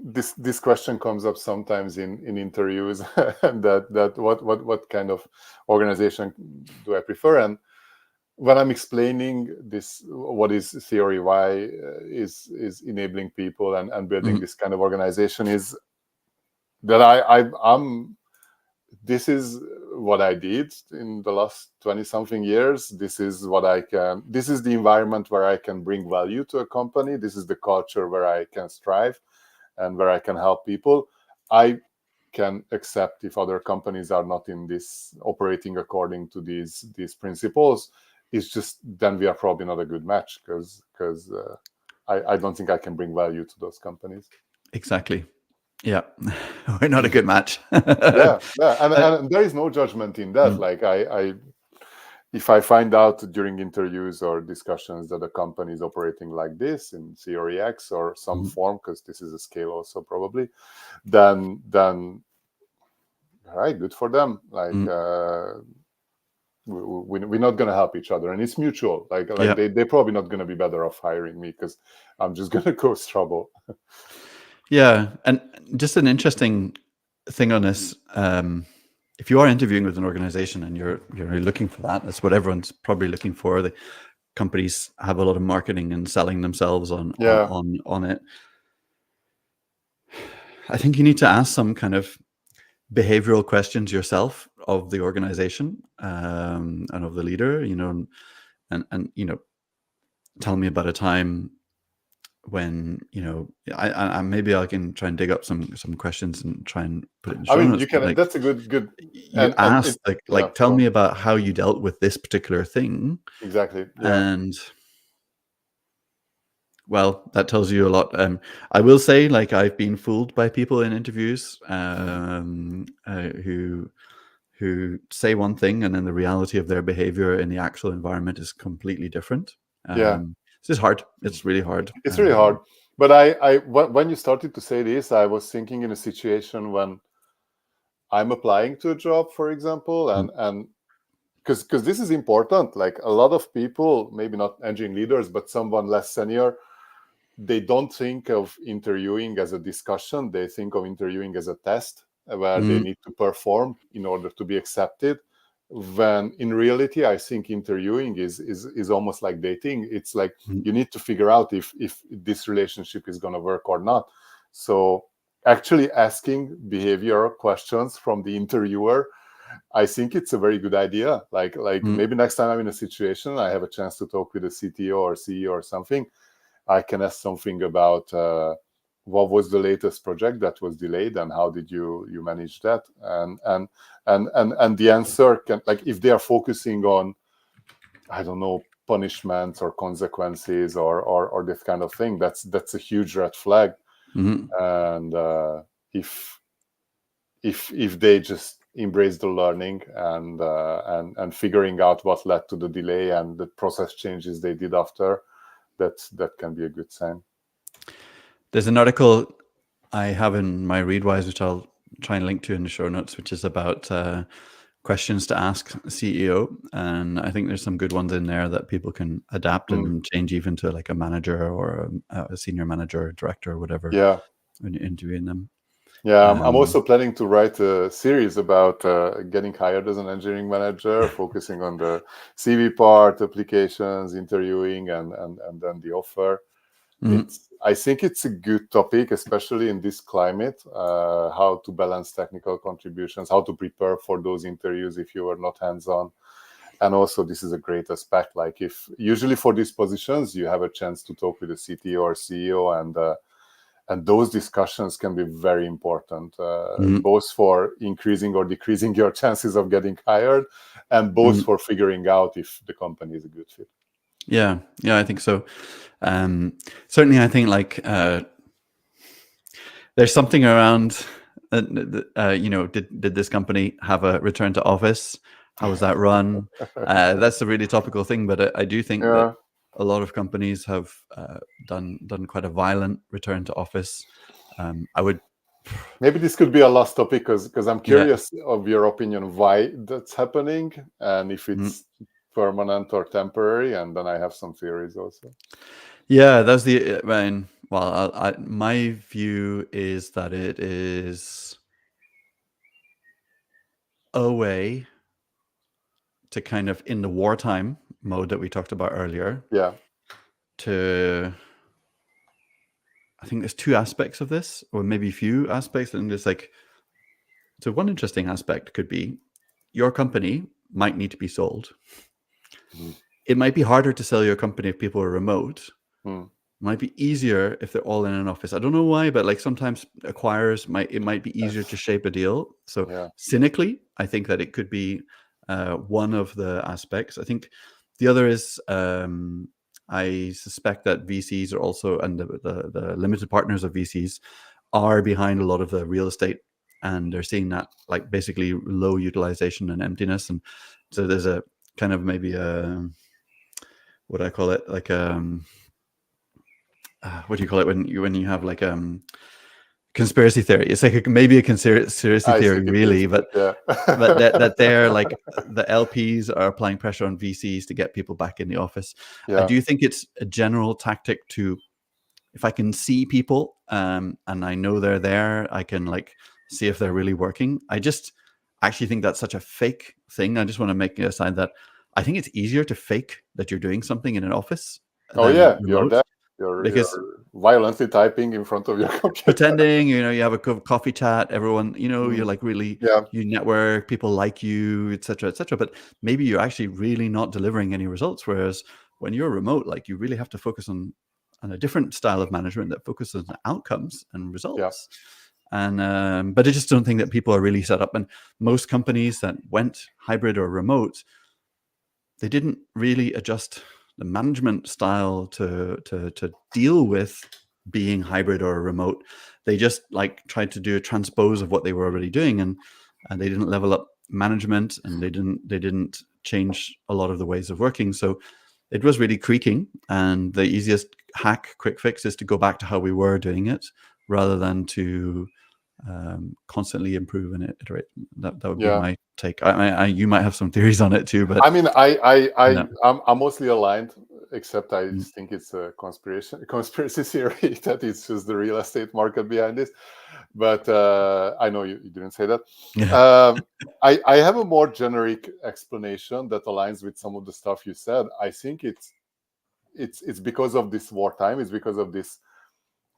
this question comes up sometimes in interviews, and that what kind of organization do I prefer? And when I'm explaining this, what is theory Y is enabling people and building this kind of organization, is that I'm this is what I did in the last 20 something years. This is this is the environment where I can bring value to a company. This is the culture where I can strive and where I can help people. I can accept if other companies are not in this operating according to these principles. It's just then we are probably not a good match because I don't think I can bring value to those companies. exactly. Yeah, we're not a good match. Yeah, and there is no judgment in that. Like I if I find out during interviews or discussions that a company is operating like this in theory X or some form, because this is a scale also probably, then all right, good for them. Like we're not going to help each other, and it's mutual. Like Yeah. they're probably not going to be better off hiring me because I'm just going to cause trouble. Yeah, and just an interesting thing on this. If you are interviewing with an organization and you're looking for that's what everyone's probably looking for. The companies have a lot of marketing and selling themselves on it. I think you need to ask some kind of behavioral questions yourself of the organization and of the leader. And tell me about a time when I maybe I can try and dig up some questions and try and put it in show notes. You can. Like, That's a good. you asked tell me on. about how you dealt with this particular thing. Exactly. Yeah. And well, that tells you a lot. I will say, like, I've been fooled by people in interviews who say one thing and then the reality of their behavior in the actual environment is completely different. This is hard. It's really hard. It's really hard. But when you started to say this, I was thinking in a situation when I'm applying to a job, for example, and because this is important. Like a lot of people, maybe not engineering leaders, but someone less senior, they don't think of interviewing as a discussion. They think of interviewing as a test where they need to perform in order to be accepted. When in reality, I think interviewing is almost like dating. It's like you need to figure out if this relationship is going to work or not. So actually asking behavioral questions from the interviewer I think it's a very good idea. Like maybe next time I'm in a situation, I have a chance to talk with a CTO or CEO or something, I can ask something about what was the latest project that was delayed and how did you manage that, and the answer can, like, if they are focusing on, I don't know, punishments or consequences or this kind of thing, that's a huge red flag. And if they just embrace the learning and figuring out what led to the delay and the process changes they did after, that can be a good sign. There's an article I have in my Readwise, which I'll try and link to in the show notes, which is about questions to ask CEO, and I think there's some good ones in there that people can adapt and change even to like a manager or a senior manager or director or whatever. Yeah, when you're interviewing them. Yeah, I'm also planning to write a series about getting hired as an engineering manager, focusing on the CV part, applications, interviewing, and then the offer. I think it's a good topic, especially in this climate, how to balance technical contributions, how to prepare for those interviews if you are not hands-on. And also, this is a great aspect. Like, if usually for these positions, you have a chance to talk with a CTO or CEO, and those discussions can be very important, both for increasing or decreasing your chances of getting hired, and both for figuring out if the company is a good fit. Yeah, I think so. Certainly, I think like there's something around, did this company have a return to office? How was that run? That's a really topical thing, but I do think that a lot of companies have done quite a violent return to office. I would maybe this could be a last topic because I'm curious of your opinion why that's happening and if it's permanent or temporary, and then I have some theories also. Yeah, that's the my view is that it is a way to kind of, in the wartime mode that we talked about earlier, I think there's two aspects of this, or maybe a few aspects. And there's like, so one interesting aspect could be your company might need to be sold. It might be harder to sell your company if people are remote. It might be easier if they're all in an office. I don't know why, but like sometimes acquirers it might be easier to shape a deal. So cynically, I think that it could be one of the aspects. I think the other is I suspect that VCs are also, and the limited partners of VCs are behind a lot of the real estate, and they're seeing that like basically low utilization and emptiness. And so there's a kind of maybe what do I call it? Like what do you call it when you have like conspiracy theory? It's like maybe a conspiracy theory, really, but that they're like the LPs are applying pressure on VCs to get people back in the office. I do think it's a general tactic to, if I can see people and I know they're there, I can like see if they're really working. I just actually think that's such a fake thing. I just want to make it aside that I think it's easier to fake that you're doing something in an office. You're there. You're violently typing in front of your computer, pretending, you have a coffee chat, everyone, you're like really, you network, people like you, etc., but maybe you're actually really not delivering any results. Whereas when you're remote, like you really have to focus on a different style of management that focuses on outcomes and results. And but I just don't think that people are really set up. And most companies that went hybrid or remote, they didn't really adjust the management style to deal with being hybrid or remote. They just like tried to do a transpose of what they were already doing, and they didn't level up management, and they didn't change a lot of the ways of working. So it was really creaking, and the easiest quick fix is to go back to how we were doing it rather than to constantly improve and iterate. That would be my take. You might have some theories on it too, but I mean, I'm mostly aligned, except I think it's a conspiracy theory that it's just the real estate market behind this. But I know you didn't say that. I have a more generic explanation that aligns with some of the stuff you said. I think it's because of this wartime. It's because of this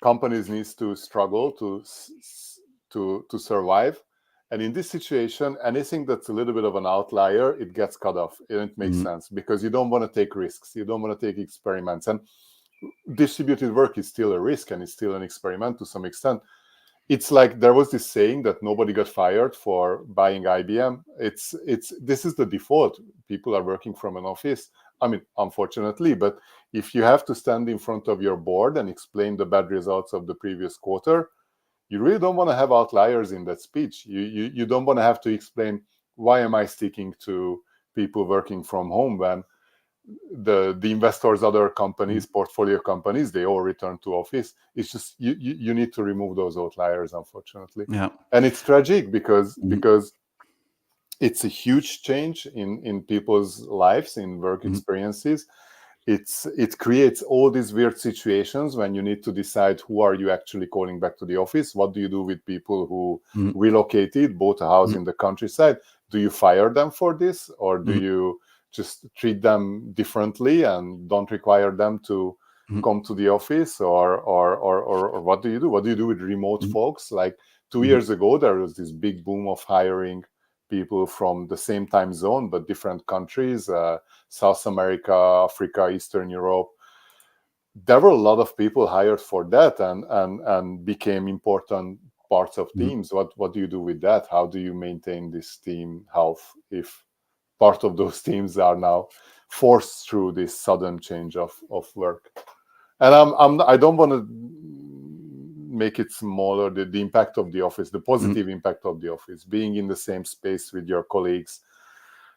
companies needs to struggle to survive, And in this situation, anything that's a little bit of an outlier, it gets cut off. And it makes sense because you don't want to take risks. You don't want to take experiments. And distributed work is still a risk and it's still an experiment to some extent. It's like there was this saying that nobody got fired for buying IBM. This is the default. People are working from an office. I mean, unfortunately, but if you have to stand in front of your board and explain the bad results of the previous quarter, you really don't want to have outliers in that speech. You don't want to have to explain, why am I sticking to people working from home when the investors, other companies, portfolio companies, they all return to office. It's just you need to remove those outliers, unfortunately. Yeah. And it's tragic because it's a huge change in people's lives, in work experiences. It creates all these weird situations when you need to decide who are you actually calling back to the office. What do you do with people who relocated, bought a house in the countryside? Do you fire them for this, or do you just treat them differently and don't require them to come to the office, or what do you do? What do you do with remote folks? Like 2 years ago, there was this big boom of hiring people from the same time zone but different countries, South America, Africa, Eastern Europe. There were a lot of people hired for that and became important parts of teams. What do you do with that? How do you maintain this team health if part of those teams are now forced through this sudden change of work? And I don't want to make it smaller, the impact of the office, the positive impact of the office, being in the same space with your colleagues,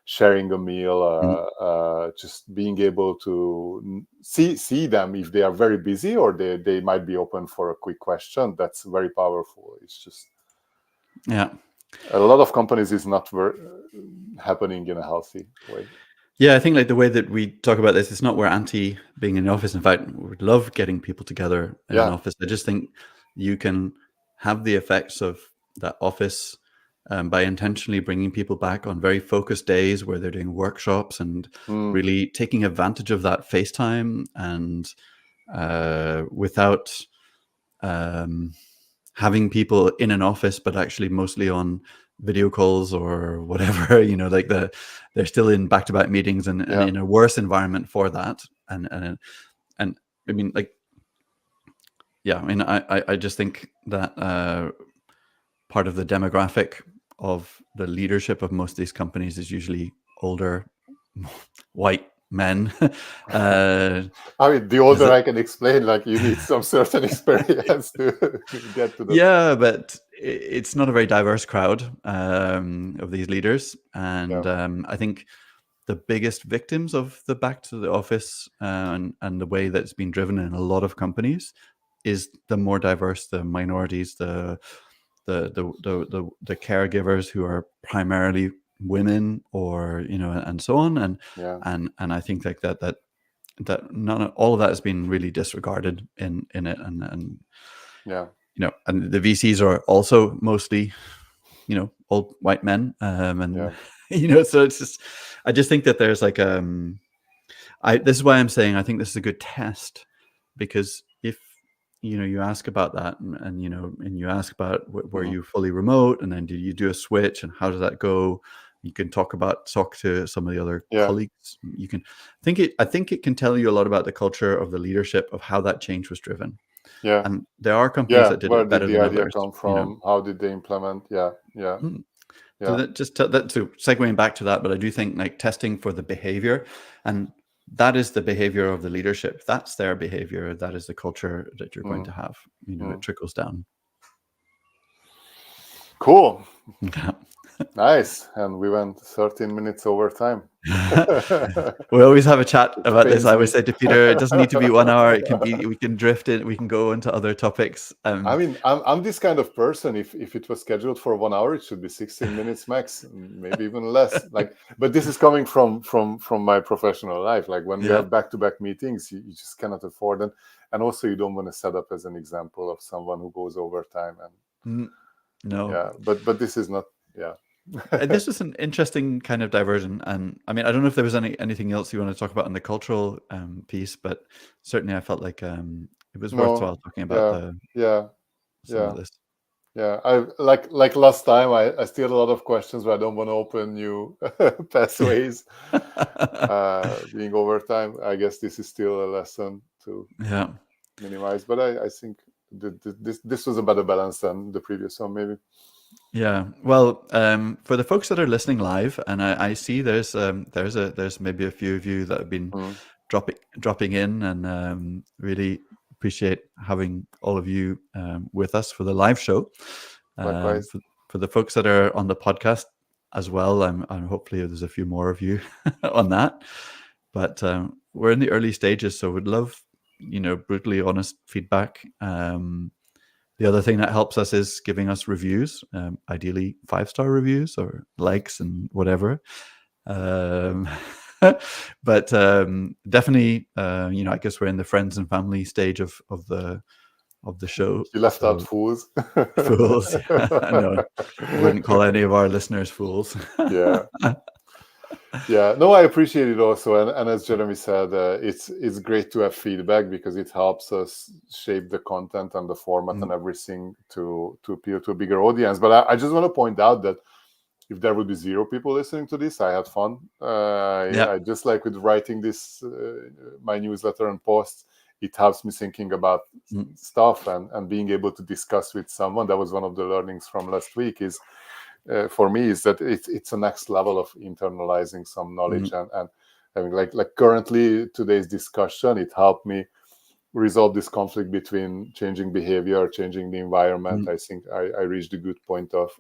sharing a meal, just being able to see them if they are very busy or they might be open for a quick question. That's very powerful. It's just a lot of companies is not happening in a healthy way. Yeah, I think like the way that we talk about this, it's not we're anti being in the office. In fact, we would love getting people together in an office. I just think you can have the effects of that office by intentionally bringing people back on very focused days where they're doing workshops and really taking advantage of that FaceTime, and without having people in an office, but actually mostly on video calls or whatever, like they're still in back-to-back meetings and in a worse environment for that. And I mean, like, I just think that part of the demographic of the leadership of most of these companies is usually older white men. I mean, the older I can explain, like you need some certain experience to get to that. Yeah, but it's not a very diverse crowd of these leaders. And I think the biggest victims of the back to the office and the way that it's been driven in a lot of companies is the more diverse, the minorities, the caregivers who are primarily women, or and so on, and I think like that none of all of that has been really disregarded in it, and and the VCs are also mostly old white men, and so it's just, I just think that there's like this is why I'm saying I think this is a good test, because if you ask about that, and you ask about were you fully remote, and then did you do a switch, and how does that go? You can talk to some of the other colleagues. You can I think it can tell you a lot about the culture of the leadership of how that change was driven. And there are companies that did it better than others. Where did the idea come from? How did they implement? So segueing back to that, but I do think like testing for the behavior, and that is the behavior of the leadership. That's their behavior. That is the culture that you're going to have. It trickles down. Cool. Nice. And we went 13 minutes over time. We always have a chat about this. I always say to Peter, it doesn't need to be 1 hour. It can be, we can drift it. We can go into other topics. I mean, I'm this kind of person. If it was scheduled for 1 hour, it should be 16 minutes max, maybe even less. But this is coming from my professional life. Like when we have back-to-back meetings, you just cannot afford them. And also you don't want to set up as an example of someone who goes overtime. And but this is not, This was an interesting kind of diversion, and I mean, I don't know if there was anything else you want to talk about in the cultural piece, but certainly I felt like it was worthwhile talking about some of this. Yeah, I like last time. I still had a lot of questions, but I don't want to open new pathways. Being overtime, I guess this is still a lesson to Yeah. minimize. But I think this was a better balance than the previous one, maybe. Yeah. Well, for the folks that are listening live, and I see there's maybe a few of you that have been Mm, dropping in, and really appreciate having all of you with us for the live show. likewise. For the folks that are on the podcast as well, I'm hopefully there's a few more of you on that. But we're in the early stages, so we'd love brutally honest feedback. The other thing that helps us is giving us reviews, ideally 5-star reviews or likes and whatever. But definitely, I guess we're in the friends and family stage of the show. You left out So fools. fools, no, wouldn't call any of our listeners fools. Yeah. Yeah, no, I appreciate it also, and as Jeremy said, it's great to have feedback because it helps us shape the content and the format and everything to appeal to a bigger audience. But I just want to point out that if there would be 0 people listening to this, I had fun. Yeah. I just like with writing this my newsletter and posts, it helps me thinking about stuff and being able to discuss with someone. That was one of the learnings from last week. Is for me is that it's a next level of internalizing some knowledge and having like currently today's discussion, it helped me resolve this conflict between changing behavior, changing the environment. I think I reached a good point of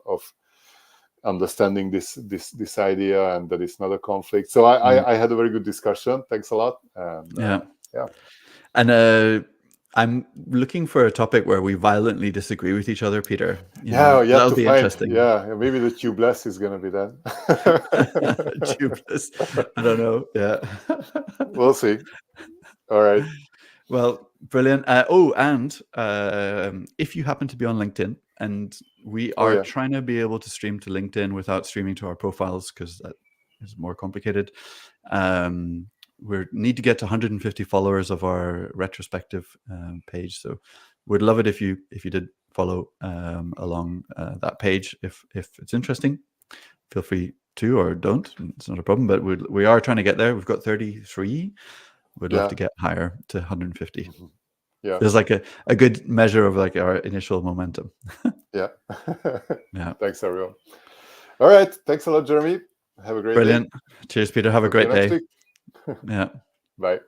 understanding this idea and that it's not a conflict. So I had a very good discussion. Thanks a lot. And yeah. And I'm looking for a topic where we violently disagree with each other, Peter. That'll be interesting. Yeah, maybe the tubeless is going to be that. Tubeless. I don't know. Yeah. We'll see. All right. Well, brilliant. And if you happen to be on LinkedIn, and we are trying to be able to stream to LinkedIn without streaming to our profiles because that is more complicated. We need to get to 150 followers of our retrospective page. So we'd love it if you did follow along that page. If it's interesting, feel free to, or don't. It's not a problem. But we are trying to get there. We've got 33. We'd love to get higher to 150. Yeah, feels like a good measure of like our initial momentum. Yeah. Thanks, everyone. All right. Thanks a lot, Jeremy. Have a great Brilliant. day. Cheers, Peter. Have a great day. Yeah. Bye.